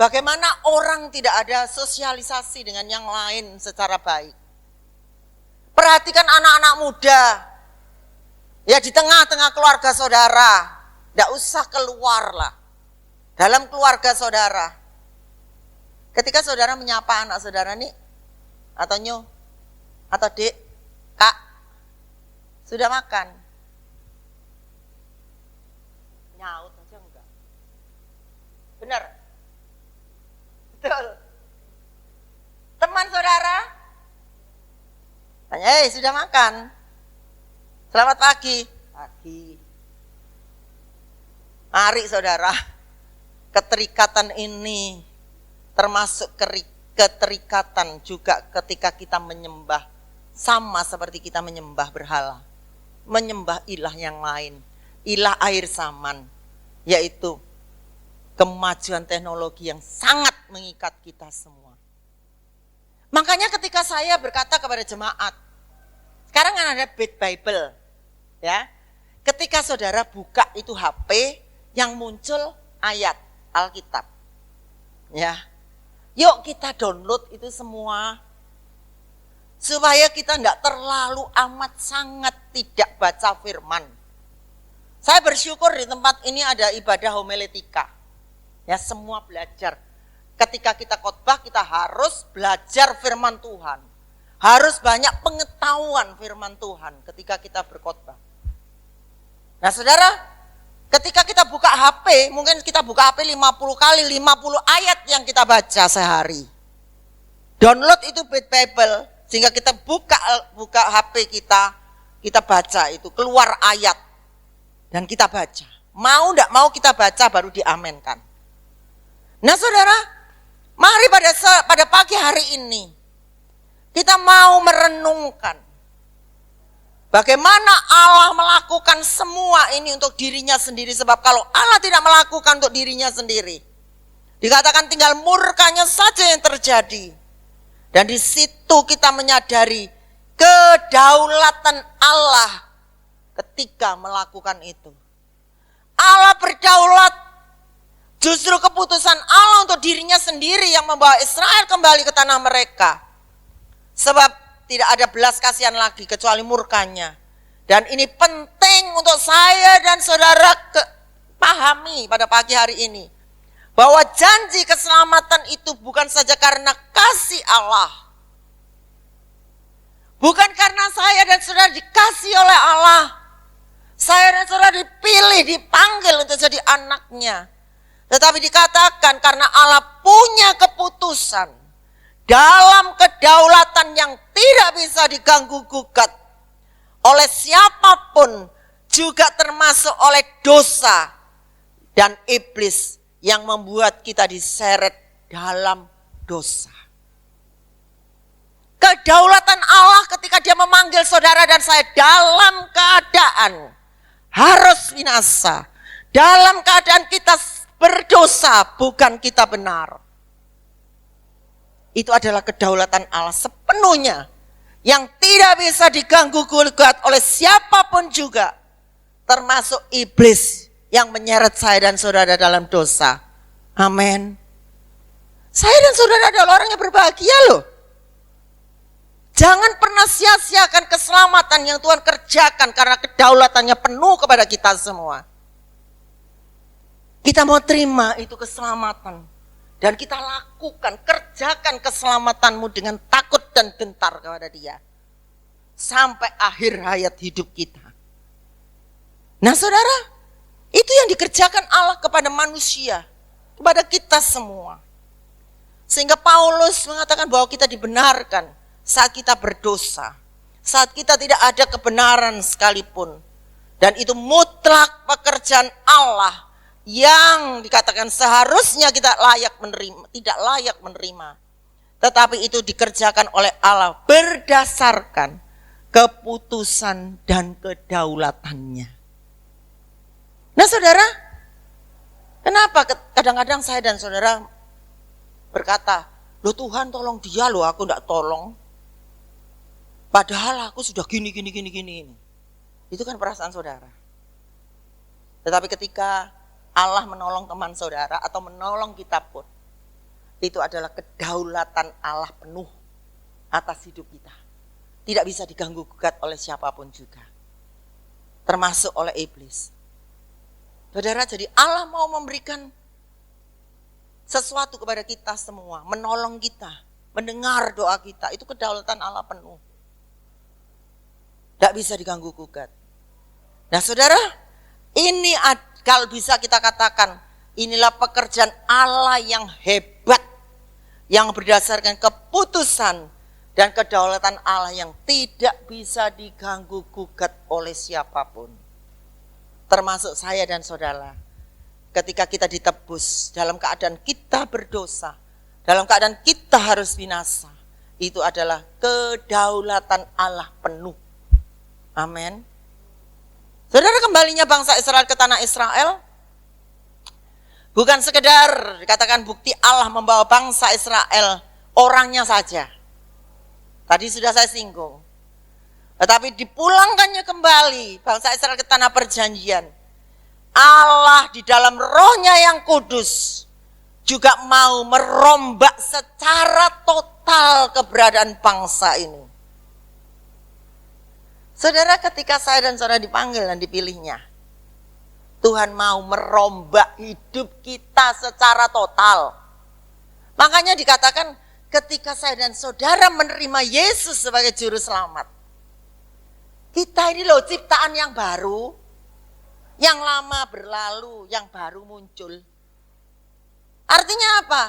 bagaimana orang tidak ada sosialisasi dengan yang lain secara baik. Perhatikan anak-anak muda. Ya di tengah-tengah keluarga saudara. Tidak usah keluar lah. Dalam keluarga saudara. Ketika saudara menyapa anak saudara nih. Atau nyu. Atau dek. Kak. Sudah makan? Nyaut aja enggak. Benar? Betul. Teman saudara. Tanya, sudah makan? Selamat pagi. Pagi. Mari saudara, keterikatan ini termasuk keterikatan juga ketika kita menyembah. Sama seperti kita menyembah berhala. Menyembah ilah yang lain. Ilah akhir zaman. Yaitu kemajuan teknologi yang sangat mengikat kita semua. Makanya ketika saya berkata kepada jemaat, sekarang kan ada Bed Bible, ya. Ketika saudara buka itu HP, yang muncul ayat Alkitab, ya. Yuk kita download itu semua, supaya kita enggak terlalu amat sangat tidak baca firman. Saya bersyukur di tempat ini ada ibadah homiletika, ya semua belajar. Ketika kita khotbah kita harus belajar firman Tuhan. Harus banyak pengetahuan firman Tuhan ketika kita berkhotbah. Nah saudara, ketika kita buka HP, mungkin kita buka HP 50 kali, 50 ayat yang kita baca sehari. Download itu Bible, sehingga kita buka HP kita baca itu, keluar ayat. Dan kita baca. Mau enggak mau kita baca baru diamenkan. Nah saudara, mari pada pagi hari ini, Kita mau merenungkan bagaimana Allah melakukan semua ini untuk dirinya sendiri. Sebab kalau Allah tidak melakukan untuk dirinya sendiri, dikatakan tinggal murkanya saja yang terjadi. Dan di situ kita menyadari kedaulatan Allah ketika melakukan itu. Allah berdaulat. Justru keputusan Allah untuk dirinya sendiri yang membawa Israel kembali ke tanah mereka. Sebab tidak ada belas kasihan lagi kecuali murkanya. Dan ini penting untuk saya dan saudara pahami pada pagi hari ini. Bahwa janji keselamatan itu bukan saja karena kasih Allah. Bukan karena saya dan saudara dikasih oleh Allah. Saya dan saudara dipilih, dipanggil untuk jadi anaknya. Tetapi dikatakan karena Allah punya keputusan dalam kedaulatan yang tidak bisa diganggu gugat oleh siapapun, juga termasuk oleh dosa dan iblis yang membuat kita diseret dalam dosa. Kedaulatan Allah ketika dia memanggil saudara dan saya dalam keadaan harus binasa, dalam keadaan kita berdosa, bukan kita benar. Itu adalah kedaulatan Allah sepenuhnya yang tidak bisa diganggu gugat oleh siapapun juga, termasuk iblis yang menyeret saya dan saudara dalam dosa. Amin. Saya dan saudara adalah orang yang berbahagia loh. Jangan pernah sia-siakan keselamatan yang Tuhan kerjakan karena kedaulatannya penuh kepada kita semua. Kita mau terima itu keselamatan. Dan kita lakukan, kerjakan keselamatanmu dengan takut dan gentar kepada Dia. Sampai akhir hayat hidup kita. Nah saudara, itu yang dikerjakan Allah kepada manusia. Kepada kita semua. Sehingga Paulus mengatakan bahwa kita dibenarkan saat kita berdosa. Saat kita tidak ada kebenaran sekalipun. Dan itu mutlak pekerjaan Allah. Yang dikatakan seharusnya kita tidak layak menerima. Tetapi itu dikerjakan oleh Allah berdasarkan keputusan dan kedaulatannya. Nah saudara, kenapa kadang-kadang saya dan saudara berkata, loh Tuhan tolong dia loh, aku enggak tolong. Padahal aku sudah gini. Itu kan perasaan saudara. Tetapi ketika Allah menolong teman saudara atau menolong kita pun, itu adalah kedaulatan Allah penuh atas hidup kita. Tidak bisa diganggu gugat oleh siapapun juga. Termasuk oleh iblis. Saudara, jadi Allah mau memberikan sesuatu kepada kita semua. Menolong kita, mendengar doa kita. Itu kedaulatan Allah penuh. Tidak bisa diganggu gugat. Nah saudara, ini kalau bisa kita katakan, inilah pekerjaan Allah yang hebat, yang berdasarkan keputusan dan kedaulatan Allah yang tidak bisa diganggu gugat oleh siapapun. Termasuk saya dan saudara. Ketika kita ditebus, dalam keadaan kita berdosa, dalam keadaan kita harus binasa, itu adalah kedaulatan Allah penuh. Amin. Saudara, kembalinya bangsa Israel ke tanah Israel bukan sekedar dikatakan bukti Allah membawa bangsa Israel orangnya saja. Tadi sudah saya singgung. Tetapi dipulangkannya kembali bangsa Israel ke tanah perjanjian. Allah di dalam rohnya yang kudus juga mau merombak secara total keberadaan bangsa ini. Saudara, ketika saya dan saudara dipanggil dan dipilihnya, Tuhan mau merombak hidup kita secara total. Makanya dikatakan ketika saya dan saudara menerima Yesus sebagai juru selamat, kita ini loh ciptaan yang baru, yang lama berlalu, yang baru muncul. Artinya apa?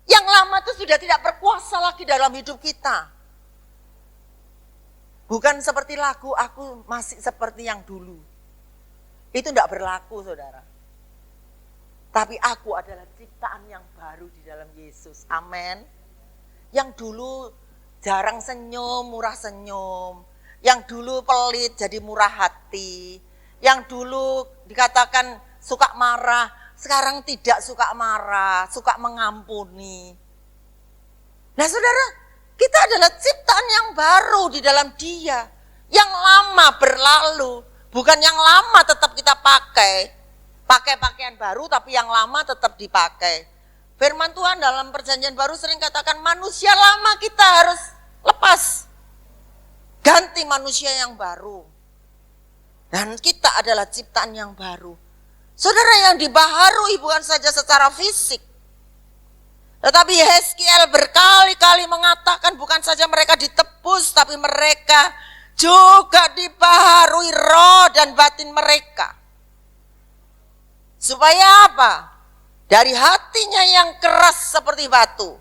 Yang lama itu sudah tidak berkuasa lagi dalam hidup kita. Bukan seperti lagu, aku masih seperti yang dulu. Itu tidak berlaku saudara. Tapi aku adalah ciptaan yang baru di dalam Yesus. Amin. Yang dulu jarang senyum, murah senyum. Yang dulu pelit jadi murah hati. Yang dulu dikatakan suka marah, sekarang tidak suka marah, suka mengampuni. Nah saudara, kita adalah ciptaan yang baru di dalam Dia. Yang lama berlalu, bukan yang lama tetap kita pakai pakaian baru, tapi yang lama tetap dipakai. Firman Tuhan dalam perjanjian baru sering katakan manusia lama kita harus lepas. Ganti manusia yang baru. Dan kita adalah ciptaan yang baru. Saudara, yang dibaharui bukan saja secara fisik. Tetapi Yeskiel berkali-kali mengatakan bukan saja mereka ditebus, tapi mereka juga dibaharui roh dan batin mereka. Supaya apa? Dari hatinya yang keras seperti batu.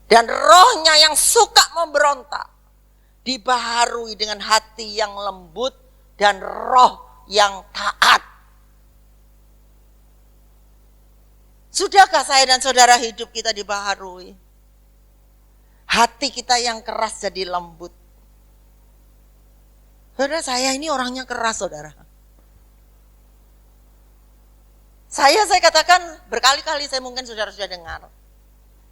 Dan rohnya yang suka memberontak. Dibaharui dengan hati yang lembut dan roh yang taat. Sudahkah saya dan saudara hidup kita dibaharui? Hati kita yang keras jadi lembut. Saudara, saya ini orangnya keras, saudara. Saya katakan berkali-kali, saya mungkin saudara sudah dengar.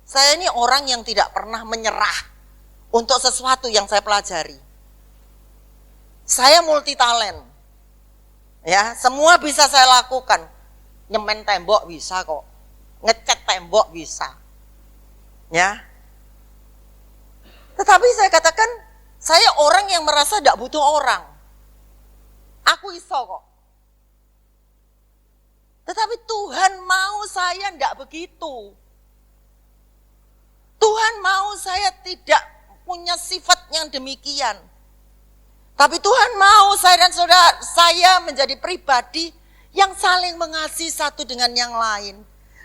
Saya ini orang yang tidak pernah menyerah untuk sesuatu yang saya pelajari. Saya multi talent. Ya, semua bisa saya lakukan. Nyemen tembok bisa kok. Ngecat tembok bisa. Ya. Tetapi saya katakan, saya orang yang merasa tidak butuh orang. Aku iso kok. Tetapi Tuhan mau saya tidak begitu. Tuhan mau saya tidak punya sifat yang demikian. Tapi Tuhan mau saya dan saudara saya menjadi pribadi yang saling mengasihi satu dengan yang lain.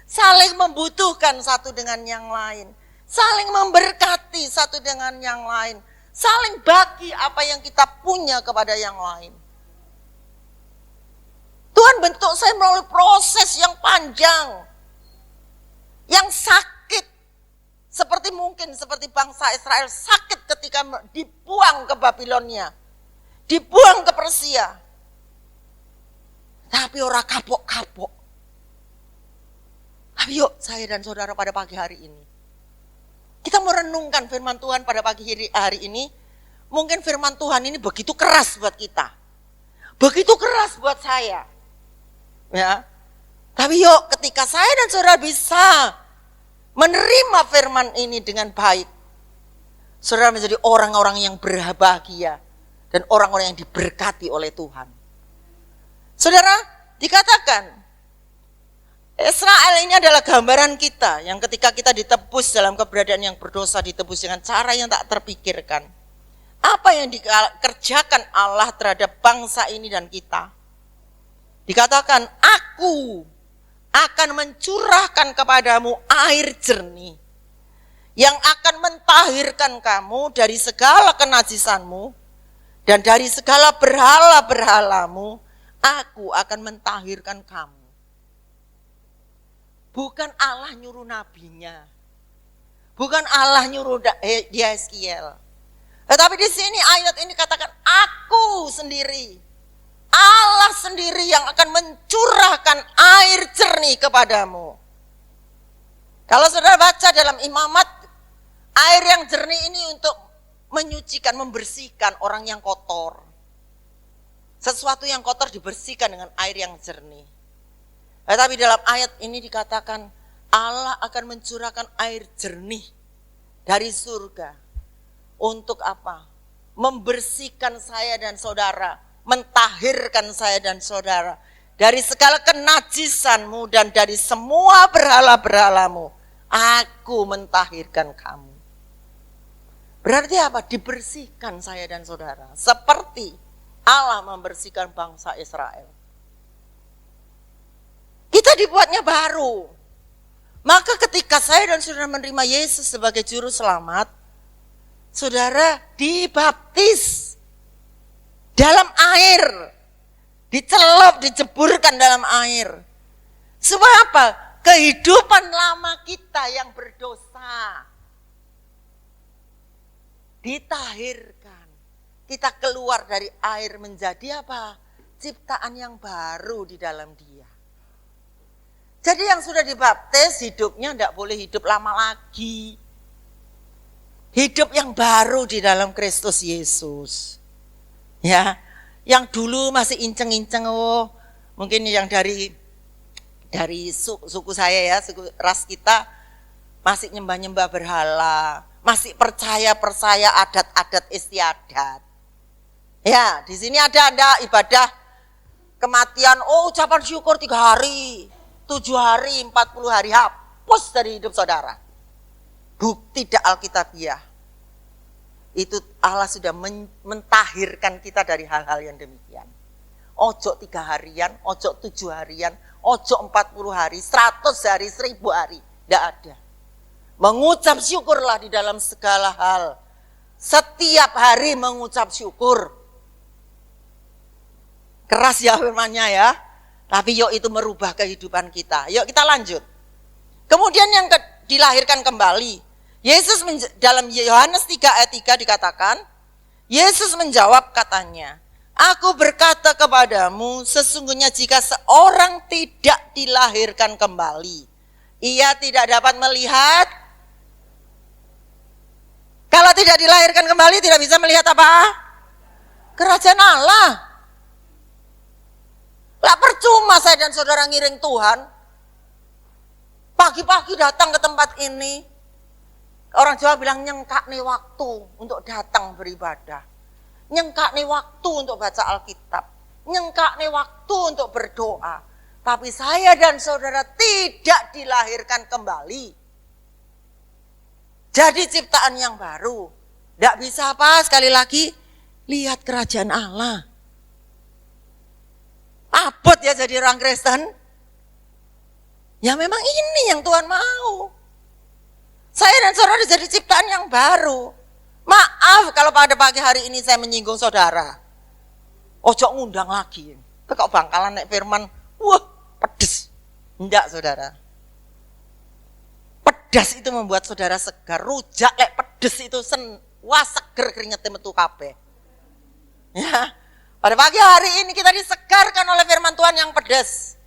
Saling membutuhkan satu dengan yang lain. Saling memberkati satu dengan yang lain. Saling bagi apa yang kita punya kepada yang lain. Tuhan bentuk saya melalui proses yang panjang. Yang sakit. Seperti bangsa Israel sakit ketika dibuang ke Babilonia. Dibuang ke Persia. Tapi orang kapok-kapok. Tapi yuk saya dan saudara pada pagi hari ini. Kita merenungkan firman Tuhan pada pagi hari ini. Mungkin firman Tuhan ini begitu keras buat kita. Begitu keras buat saya. Ya. Tapi yuk ketika saya dan saudara bisa menerima firman ini dengan baik, saudara menjadi orang-orang yang berbahagia dan orang-orang yang diberkati oleh Tuhan. Saudara, dikatakan Israel ini adalah gambaran kita yang ketika kita ditebus dalam keberadaan yang berdosa, ditebus dengan cara yang tak terpikirkan. Apa yang dikerjakan Allah terhadap bangsa ini dan kita? Dikatakan, aku akan mencurahkan kepadamu air jernih yang akan mentahirkan kamu dari segala kenajisanmu dan dari segala berhala-berhalamu. Aku akan mentahirkan kamu. Bukan Allah nyuruh nabinya, bukan Allah nyuruh Yeskiel. Tetapi di sini ayat ini katakan aku sendiri. Allah sendiri yang akan mencurahkan air jernih kepadamu. Kalau saudara baca dalam Imamat, air yang jernih ini untuk menyucikan, membersihkan orang yang kotor. Sesuatu yang kotor dibersihkan dengan air yang jernih. Tetapi dalam ayat ini dikatakan Allah akan mencurahkan air jernih dari surga. Untuk apa? Membersihkan saya dan saudara. Mentahirkan saya dan saudara dari segala kenajisanmu dan dari semua berhala-berhalamu. Aku mentahirkan kamu. Berarti apa? Dibersihkan saya dan saudara. Seperti Allah membersihkan bangsa Israel. Kita dibuatnya baru. Maka ketika saya dan saudara menerima Yesus sebagai juru selamat, saudara dibaptis. Dalam air, dicelup, diceburkan dalam air. Supaya apa? Kehidupan lama kita yang berdosa ditahirkan. Kita keluar dari air menjadi apa? Ciptaan yang baru di dalam Dia. Jadi yang sudah dibaptis hidupnya tidak boleh hidup lama lagi. Hidup yang baru di dalam Kristus Yesus. Ya, yang dulu masih inceng-inceng, mungkin yang dari suku saya ya, suku ras kita masih nyembah-nyembah berhala, masih percaya adat-adat istiadat. Ya, di sini ada ibadah kematian, ucapan syukur 3 hari, 7 hari, 40 hari, hapus dari hidup saudara. Bukti tidak alkitabiah. Itu Allah sudah mentahirkan kita dari hal-hal yang demikian. Ojo 3 harian, ojo 7 harian, ojo 40 hari, 100 hari, 1000 hari. Tidak ada. Mengucap syukurlah di dalam segala hal. Setiap hari mengucap syukur. Keras ya firman-Nya ya. Tapi yuk itu merubah kehidupan kita. Yuk kita lanjut. Kemudian yang dilahirkan kembali. Yesus dalam Yohanes 3 ayat 3 dikatakan, Yesus menjawab katanya, aku berkata kepadamu, sesungguhnya jika seorang tidak dilahirkan kembali, ia tidak dapat melihat. Kalau tidak dilahirkan kembali tidak bisa melihat apa? Kerajaan Allah. Lah percuma saya dan saudara ngiring Tuhan. Pagi-pagi datang ke tempat ini. Orang Jawa bilang nyengkak nih waktu untuk datang beribadah. Nyengkak nih waktu untuk baca Alkitab. Nyengkak nih waktu untuk berdoa. Tapi saya dan saudara tidak dilahirkan kembali. Jadi ciptaan yang baru. Tidak bisa apa sekali lagi lihat kerajaan Allah. Abot ya jadi orang Kristen. Ya memang ini yang Tuhan mau. Saya dan saudara jadi ciptaan yang baru. Maaf kalau pada pagi hari ini saya menyinggung saudara. Ojo ngundang lagi. Kok bangkalan nek firman, wah pedes. Enggak saudara. Pedas itu membuat saudara segar. Rujak lek pedes itu wah seger keringetnya metu kabeh. Ya. Pada pagi hari ini kita disegarkan oleh firman Tuhan yang pedas.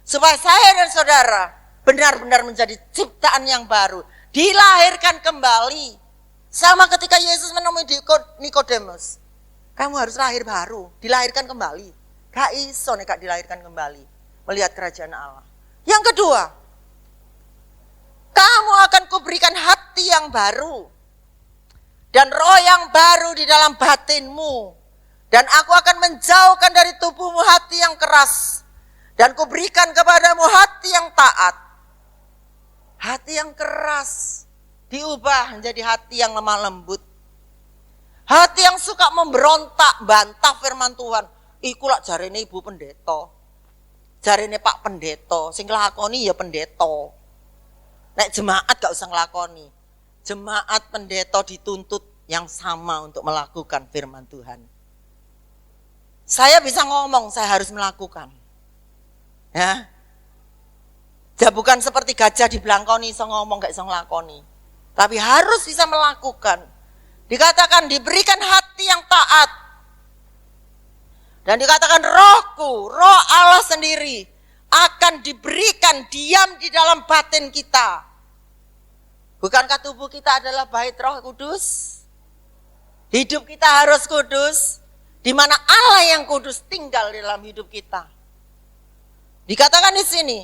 Supaya saya dan saudara benar-benar menjadi ciptaan yang baru. Dilahirkan kembali. Sama ketika Yesus menemui Nikodemus. Kamu harus lahir baru, dilahirkan kembali. Gak iso nek dilahirkan kembali. Melihat kerajaan Allah. Yang kedua, kamu akan kuberikan hati yang baru. Dan roh yang baru di dalam batinmu. Dan aku akan menjauhkan dari tubuhmu hati yang keras. Dan kuberikan kepadamu hati yang taat. Hati yang keras diubah menjadi hati yang lemah lembut. Hati yang suka memberontak, bantah firman Tuhan. Iku lak jarene ibu pendeta. Jarene Pak pendeta, sing nglakoni ya pendeta. Nek jemaat gak usah nglakoni. Jemaat pendeta dituntut yang sama untuk melakukan firman Tuhan. Saya bisa ngomong, saya harus melakukan. Ya. Ya bukan seperti gajah diblangkoni, iso ngomong gak iso nglakoni. Tapi harus bisa melakukan. Dikatakan diberikan hati yang taat. Dan dikatakan rohku, roh Allah sendiri akan diberikan diam di dalam batin kita. Bukankah tubuh kita adalah bait Roh Kudus? Hidup kita harus kudus. Di mana Allah yang kudus tinggal di dalam hidup kita. Dikatakan di sini,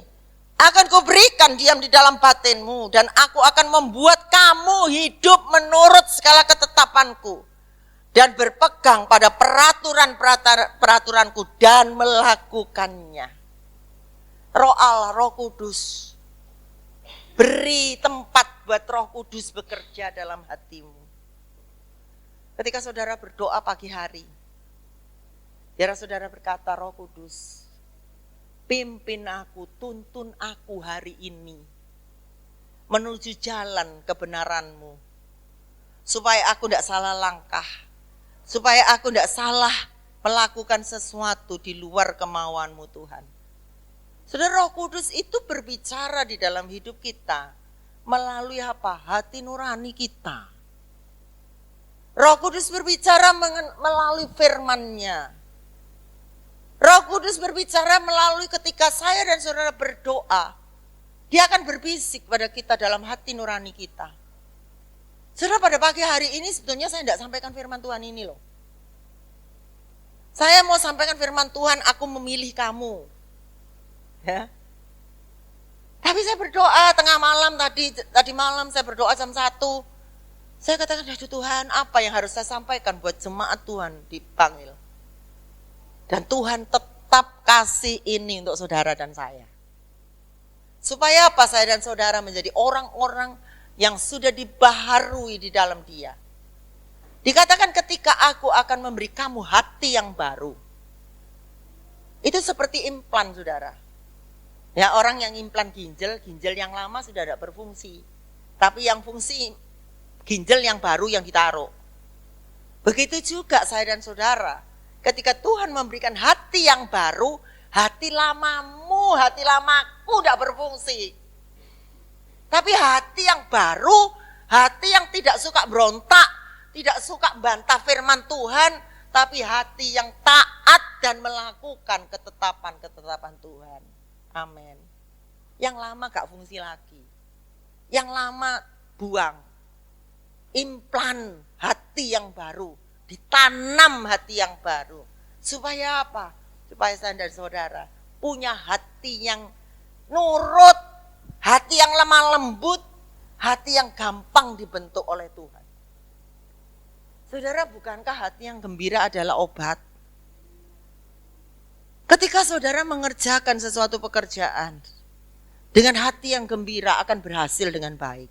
akan kuberikan diam di dalam batinmu dan aku akan membuat kamu hidup menurut segala ketetapanku dan berpegang pada peraturanku dan melakukannya. Roh Allah, Roh Kudus, beri tempat buat Roh Kudus bekerja dalam hatimu. Ketika saudara berdoa pagi hari, biar saudara berkata, Roh Kudus, pimpin aku, tuntun aku hari ini menuju jalan kebenaran-Mu. Supaya aku tidak salah langkah. Supaya aku tidak salah melakukan sesuatu di luar kemauan-Mu Tuhan. Saudara, Roh Kudus itu berbicara di dalam hidup kita melalui apa? Hati nurani kita. Roh Kudus berbicara melalui firman-Nya. Roh Kudus berbicara melalui ketika saya dan saudara berdoa. Dia akan berbisik pada kita dalam hati nurani kita. Saudara, pada pagi hari ini sebetulnya saya tidak sampaikan firman Tuhan ini loh. Saya mau sampaikan firman Tuhan, aku memilih kamu. Ya. Tapi saya berdoa tengah malam tadi malam saya berdoa jam 1. Saya katakan, aduh Tuhan, apa yang harus saya sampaikan buat jemaat Tuhan dipanggil. Dan Tuhan tetap kasih ini untuk saudara dan saya. Supaya apa? Saya dan saudara menjadi orang-orang yang sudah dibaharui di dalam Dia. Dikatakan ketika aku akan memberi kamu hati yang baru. Itu seperti implan, saudara. Ya, orang yang implan ginjal yang lama sudah tidak berfungsi. Tapi yang fungsi ginjal yang baru yang ditaruh. Begitu juga saya dan saudara. Ketika Tuhan memberikan hati yang baru, hati lamamu, hati lamaku tidak berfungsi. Tapi hati yang baru, hati yang tidak suka berontak, tidak suka bantah firman Tuhan, tapi hati yang taat dan melakukan ketetapan Tuhan. Amin. Yang lama gak fungsi lagi. Yang lama buang. Implan hati yang baru. Ditanam hati yang baru. Supaya apa? Supaya saya dan saudara punya hati yang nurut, hati yang lemah lembut, hati yang gampang dibentuk oleh Tuhan. Saudara, bukankah hati yang gembira adalah obat? Ketika saudara mengerjakan sesuatu pekerjaan dengan hati yang gembira akan berhasil dengan baik.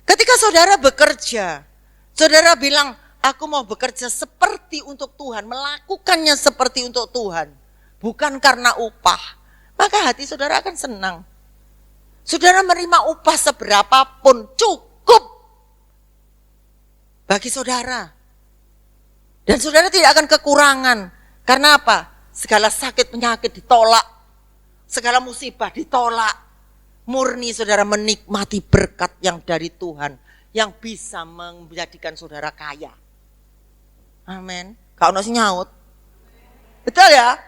Ketika saudara bekerja, saudara bilang, aku mau bekerja seperti untuk Tuhan, melakukannya seperti untuk Tuhan, bukan karena upah, maka hati saudara akan senang. Saudara menerima upah seberapapun cukup bagi saudara. Dan saudara tidak akan kekurangan. Karena apa? Segala sakit penyakit ditolak, segala musibah ditolak. Murni saudara menikmati berkat yang dari Tuhan, yang bisa menjadikan saudara kaya. Amin. Kau nasi nyaut. Betul ya?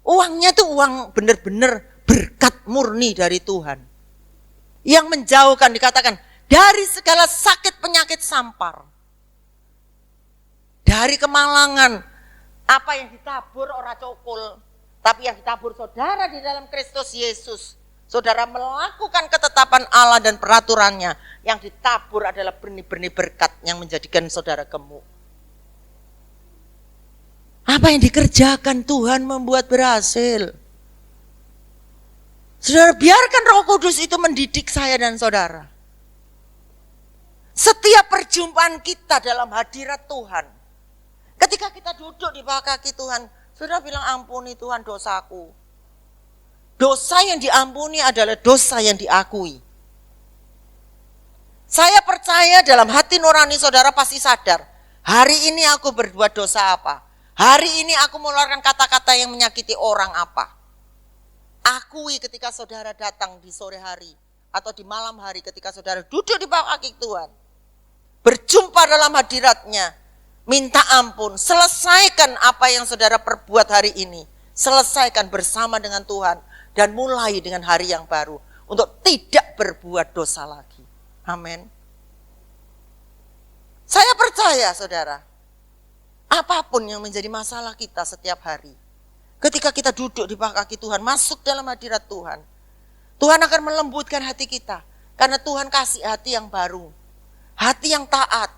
Uangnya tuh uang benar-benar berkat murni dari Tuhan. Yang menjauhkan, dikatakan, dari segala sakit penyakit sampar. Dari kemalangan, apa yang ditabur orang cokul. Tapi yang ditabur saudara di dalam Kristus Yesus. Saudara melakukan ketetapan Allah dan peraturannya. Yang ditabur adalah benih-benih berkat yang menjadikan saudara gemuk. Apa yang dikerjakan Tuhan membuat berhasil. Saudara, biarkan Roh Kudus itu mendidik saya dan saudara. Setiap perjumpaan kita dalam hadirat Tuhan. Ketika kita duduk di bawah kaki Tuhan, saudara bilang, ampuni Tuhan dosaku. Dosa yang diampuni adalah dosa yang diakui. Saya percaya dalam hati nurani saudara pasti sadar. Hari ini aku berbuat dosa apa? Hari ini aku mengeluarkan kata-kata yang menyakiti orang apa? Akui ketika saudara datang di sore hari atau di malam hari ketika saudara duduk di bawah kaki Tuhan. Berjumpa dalam hadiratnya. Minta ampun. Selesaikan apa yang saudara perbuat hari ini. Selesaikan bersama dengan Tuhan. Dan mulai dengan hari yang baru. Untuk tidak berbuat dosa lagi. Amin. Saya percaya saudara. Apapun yang menjadi masalah kita setiap hari. Ketika kita duduk di bawah kaki Tuhan. Masuk dalam hadirat Tuhan. Tuhan akan melembutkan hati kita. Karena Tuhan kasih hati yang baru. Hati yang taat.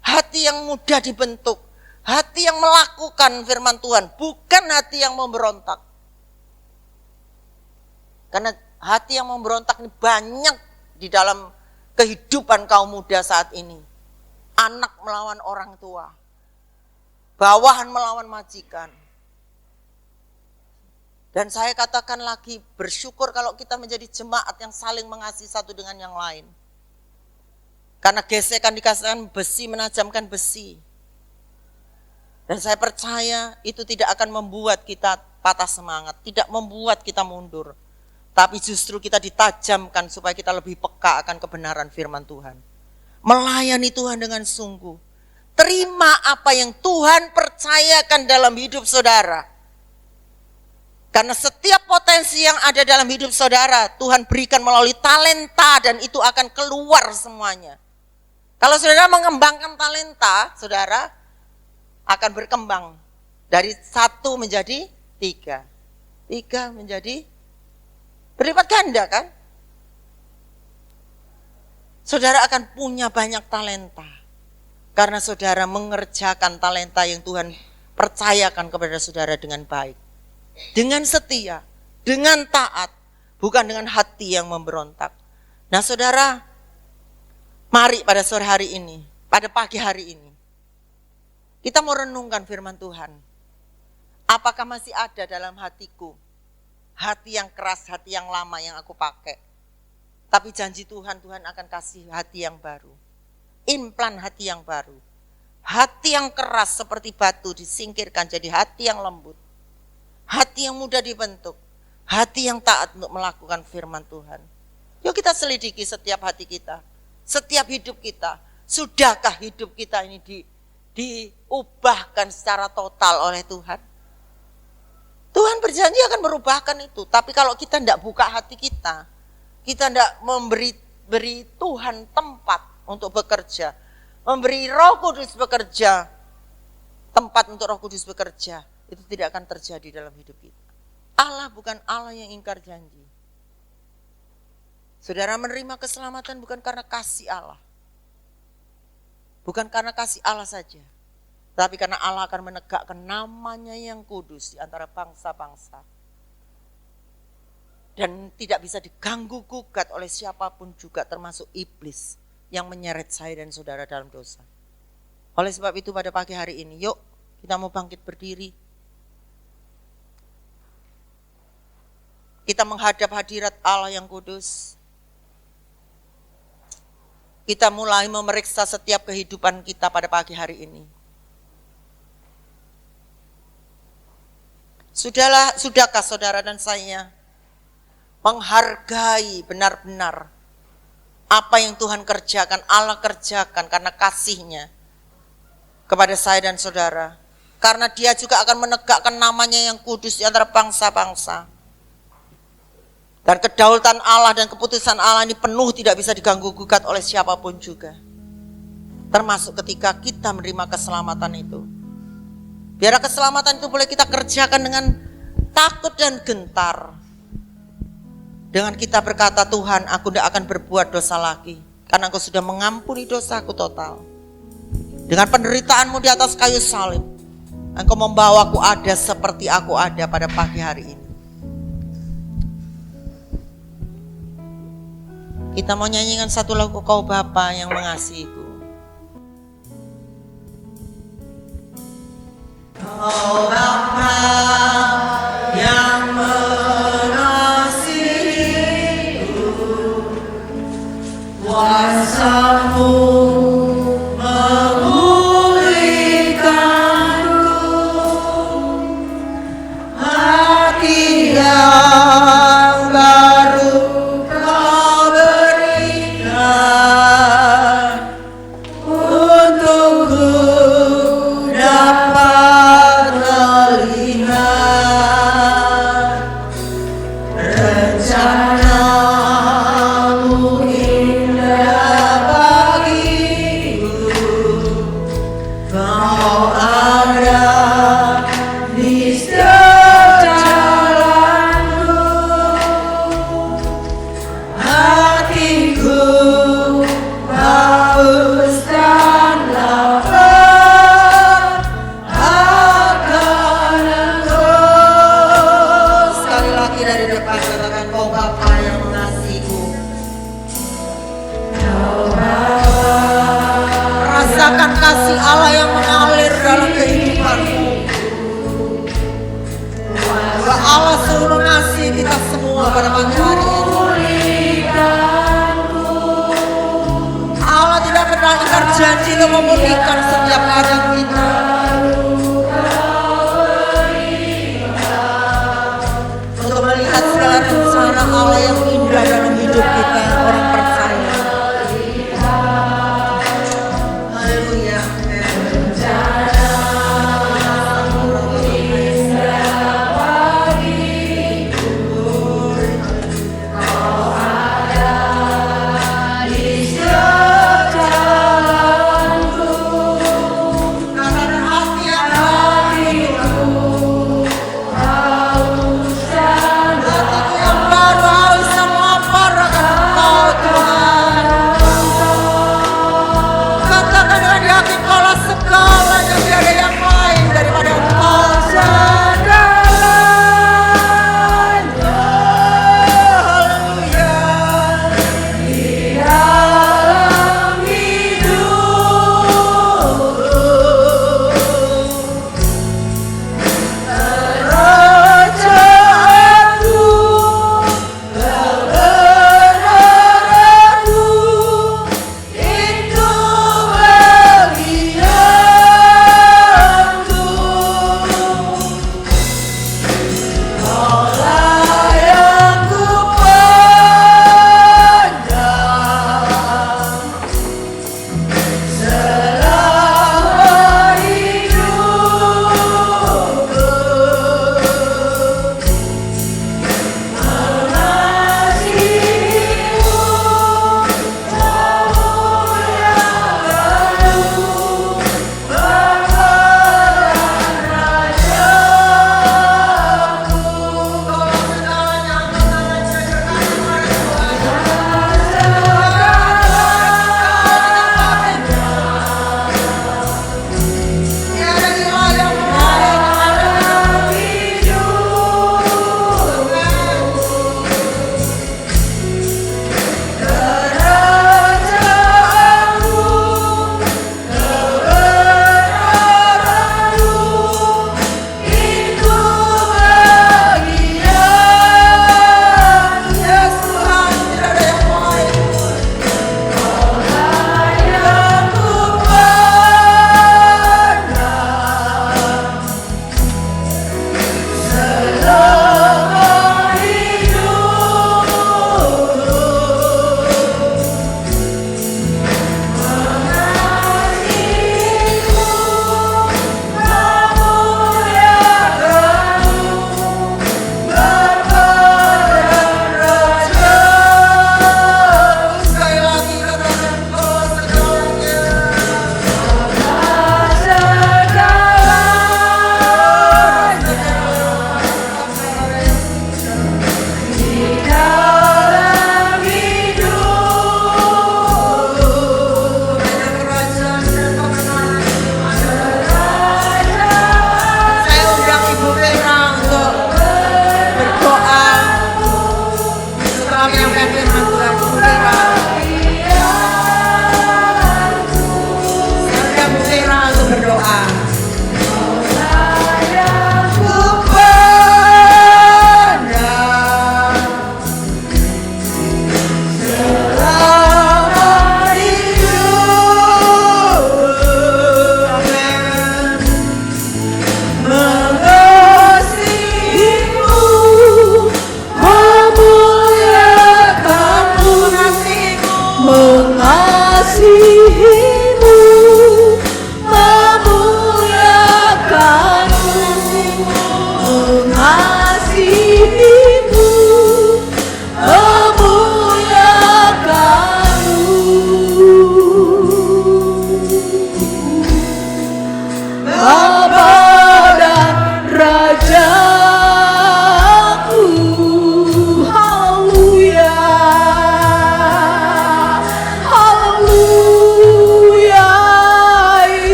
Hati yang mudah dibentuk. Hati yang melakukan firman Tuhan. Bukan hati yang memberontak. Karena hati yang memberontak ini banyak di dalam kehidupan kaum muda saat ini. Anak melawan orang tua. Bawahan melawan majikan. Dan saya katakan lagi, bersyukur kalau kita menjadi jemaat yang saling mengasihi satu dengan yang lain. Karena gesekan dikasihkan besi menajamkan besi. Dan saya percaya itu tidak akan membuat kita patah semangat. Tidak membuat kita mundur. Tapi justru kita ditajamkan supaya kita lebih peka akan kebenaran firman Tuhan. melayani Tuhan dengan sungguh. Terima apa yang Tuhan percayakan dalam hidup saudara. Karena setiap potensi yang ada dalam hidup saudara, Tuhan berikan melalui talenta dan itu akan keluar semuanya. Kalau saudara mengembangkan talenta, saudara akan berkembang. Dari 1 menjadi 3. 3 menjadi berlipat ganda kan? Saudara akan punya banyak talenta. Karena saudara mengerjakan talenta yang Tuhan percayakan kepada saudara dengan baik. Dengan setia, dengan taat, bukan dengan hati yang memberontak. Nah saudara, mari pada sore hari ini, pada pagi hari ini, kita mau renungkan firman Tuhan. Apakah masih ada dalam hatiku hati yang keras, hati yang lama yang aku pakai? Tapi janji Tuhan, Tuhan akan kasih hati yang baru. Implan hati yang baru. Hati yang keras seperti batu disingkirkan jadi hati yang lembut. Hati yang mudah dibentuk. Hati yang taat untuk melakukan firman Tuhan. Yuk kita selidiki setiap hati kita. Setiap hidup kita. Sudahkah hidup kita ini diubahkan secara total oleh Tuhan? Tuhan berjanji akan merubahkan itu. Tapi kalau kita tidak buka hati kita tidak beri Tuhan tempat untuk bekerja, memberi Roh Kudus bekerja, tempat untuk Roh Kudus bekerja, itu tidak akan terjadi dalam hidup kita. Allah bukan Allah yang ingkar janji. Saudara menerima keselamatan bukan karena kasih Allah. Bukan karena kasih Allah saja. Tapi karena Allah akan menegakkan namanya yang kudus di antara bangsa-bangsa. Dan tidak bisa diganggu gugat oleh siapapun juga termasuk iblis yang menyeret saya dan saudara dalam dosa. Oleh sebab itu pada pagi hari ini, yuk kita mau bangkit berdiri. Kita menghadap hadirat Allah yang kudus. Kita mulai memeriksa setiap kehidupan kita pada pagi hari ini. Sudahkah saudara dan saya menghargai benar-benar apa yang Tuhan kerjakan, Allah kerjakan karena kasih-Nya kepada saya dan saudara. Karena Dia juga akan menegakkan namanya yang kudus di antara bangsa-bangsa. Dan kedaulatan Allah dan keputusan Allah ini penuh tidak bisa diganggu gugat oleh siapapun juga. Termasuk ketika kita menerima keselamatan itu. Biar keselamatan itu boleh kita kerjakan dengan takut dan gentar. Dengan kita berkata, Tuhan, aku tidak akan berbuat dosa lagi. Karena Engkau sudah mengampuni dosaku total. Dengan penderitaanmu di atas kayu salib, Engkau membawaku ada seperti aku ada pada pagi hari ini. Kita mau nyanyikan satu lagu Kau Bapa yang mengasihiku. Kau Bapa yang mengasihiku, kuasa-Mu memulihkanku, hati yang baru Kau berikan untukku dapat melihat rencana-Mu indah bagiku. Kau ada di setiap jalanku, hatiku haus dan lapar akan Engkau. Sekali lagi dari depan katakan, Kau Bapa yang mengasihiku. Rasakan kasih Allah yang mengalir dalam kehidupanmu. Bahwa Allah selalu mengasihi kita semua pada pagi hari ini. Allah tidak pernah ingkar janji untuk memulihkan setiap keadaan kita. Untuk melihat segala rencana Allah yang indah dalam hidup kita, orang percaya.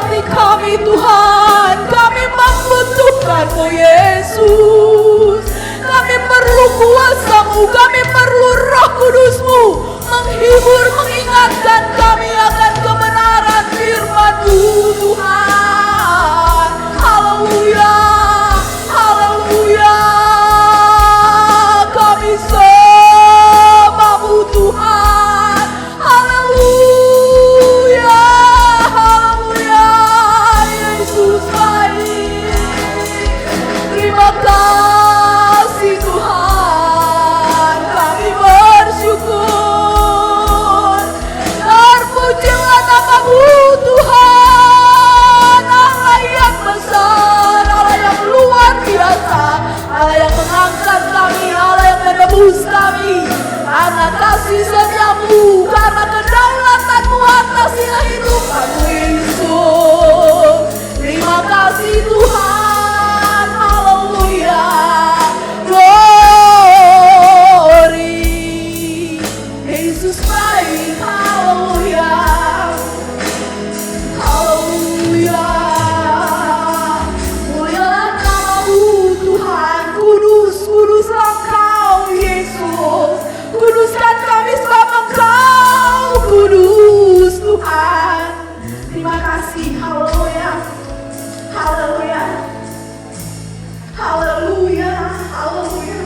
hati kami Tuhan. Kami membutuhkan-Mu Yesus. Kami perlu kuasa-Mu, kami perlu Roh Kudus-Mu menghibur, mengingatkan kami akan kebenaran firman-Mu Tuhan. Haleluya, haleluya. Kami sembah-Mu Tuhan. Haleluya, haleluya. Yesus baik. Terima kasih Tuhan, kami bersyukur. Terpujilah nama-Mu Tuhan, Allah yang besar, Allah yang luar biasa, Allah yang mengangkat kami, Allah yang menebus kami. Karena kasih setia-Mu, karena kedaulatan-Mu atas kehidupan-Mu Yesus. Terima kasih Tuhan, haleluya. Glory, Yesus baik, haleluya. Haleluya. Mulialah nama-Mu Tuhan, kudus, kuduslah Engkau Yesus. Kuduskan kami sebab Engkau kudus Tuhan. Terima kasih, haleluya. Haleluya. Haleluya. Haleluya.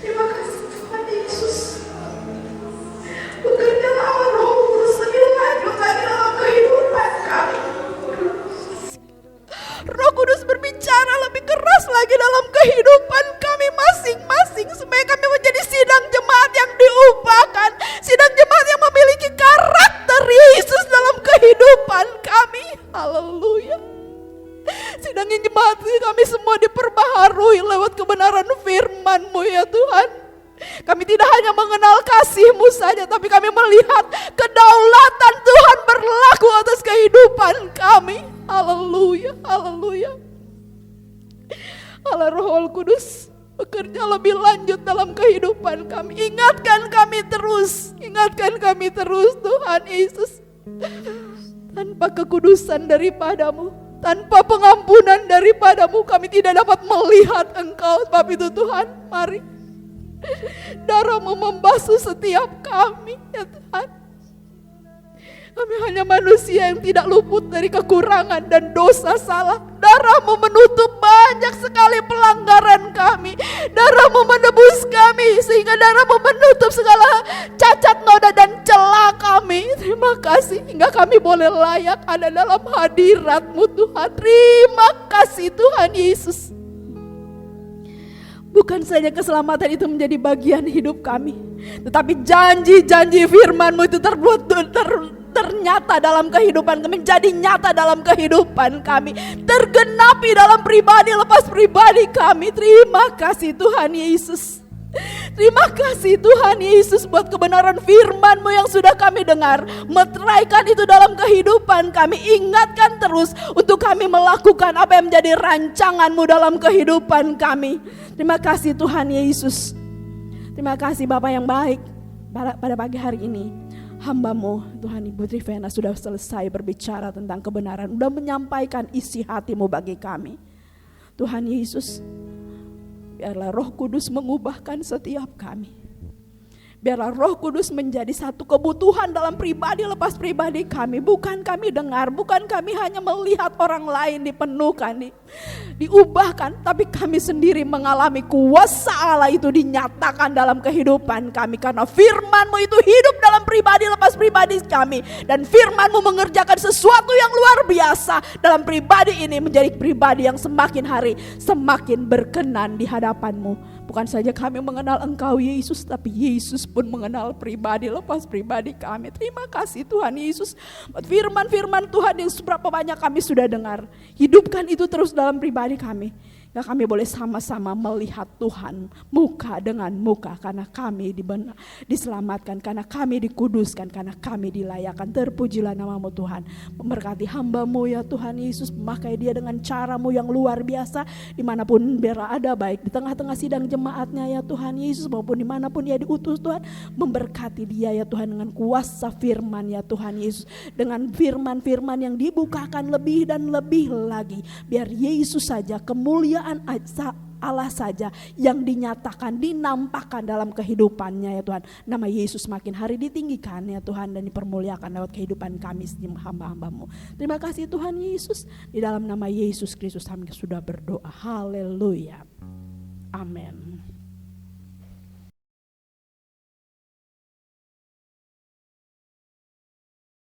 Terima kasih Tuhan Yesus. Bekerjalah Roh Kudus lebih lanjut lagi dalam kehidupan kami. Roh Kudus berbicara lebih keras lagi dalam kehidupan kami masing-masing supaya kami menjadi sidang jemaat yang diubahkan, sidang jemaat yang memiliki karakter Yesus dalam kehidupan kami. Haleluya. Sidang jemaat kami semua diperbaharui lewat kebenaran firman-Mu ya Tuhan. Kami tidak hanya mengenal kasih-Mu saja, tapi kami melihat kedaulatan Tuhan berlaku atas kehidupan kami. Haleluya, haleluya. Allah Roh Kudus bekerja lebih lanjut dalam kehidupan kami. Ingatkan kami terus Tuhan Yesus. Tanpa kekudusan daripada-Mu, tanpa pengampunan daripada-Mu, kami tidak dapat melihat Engkau. Sebab itu Tuhan, mari darah-Mu membasuh setiap kami ya Tuhan. Kami hanya manusia yang tidak luput dari kekurangan dan dosa salah. Darah-Mu menutup banyak sekali pelanggaran kami. Darah-Mu menebus kami sehingga darah-Mu menutup segala cacat, noda dan celah kami. Terima kasih hingga kami boleh layak ada dalam hadirat-Mu Tuhan. Terima kasih Tuhan Yesus. Bukan saja keselamatan itu menjadi bagian hidup kami, tetapi janji-janji firman-Mu itu ternyata dalam kehidupan kami, menjadi nyata dalam kehidupan kami, tergenapi dalam pribadi lepas pribadi kami. Terima kasih Tuhan Yesus. Terima kasih Tuhan Yesus buat kebenaran firman-Mu yang sudah kami dengar. Meteraikan itu dalam kehidupan kami. Ingatkan terus untuk kami melakukan apa yang menjadi rancangan-Mu dalam kehidupan kami. Terima kasih Tuhan Yesus. Terima kasih Bapa yang baik. Pada pagi hari ini hamba-Mu Tuhan Ibu Trivena sudah selesai berbicara tentang kebenaran, sudah menyampaikan isi hati-Mu bagi kami. Tuhan Yesus, biarlah Roh Kudus mengubahkan setiap kami. Biarlah Roh Kudus menjadi satu kebutuhan dalam pribadi lepas pribadi kami. Bukan kami dengar, bukan kami hanya melihat orang lain dipenuhkan, diubahkan, tapi kami sendiri mengalami kuasa Allah itu dinyatakan dalam kehidupan kami. Karena firman-Mu itu hidup dalam pribadi lepas pribadi kami. Dan firman-Mu mengerjakan sesuatu yang luar biasa dalam pribadi ini, menjadi pribadi yang semakin hari semakin berkenan di hadapan-Mu. Bukan saja kami mengenal Engkau Yesus, tapi Yesus pun mengenal pribadi lepas pribadi kami. Terima kasih Tuhan Yesus. Firman-firman Tuhan yang seberapa banyak kami sudah dengar, hidupkan itu terus dalam pribadi kami. Ya, kami boleh sama-sama melihat Tuhan muka dengan muka, karena kami diselamatkan, karena kami dikuduskan, karena kami dilayakkan. Terpujilah namamu Tuhan. Memberkati hamba-Mu ya Tuhan Yesus, memakai dia dengan cara-Mu yang luar biasa dimanapun berada, baik di tengah-tengah sidang jemaatnya ya Tuhan Yesus, maupun dimanapun dia diutus Tuhan. Memberkati dia ya Tuhan dengan kuasa firman ya Tuhan Yesus, dengan firman-firman yang dibukakan lebih dan lebih lagi. Biar Yesus saja, kemuliaan Allah saja yang dinyatakan, dinampakkan dalam kehidupannya ya Tuhan. Nama Yesus makin hari ditinggikan ya Tuhan, dan dipermuliakan lewat kehidupan kami hamba-hamba-Mu. Terima kasih Tuhan Yesus. Di dalam nama Yesus Kristus kami sudah berdoa. Haleluya. Amin.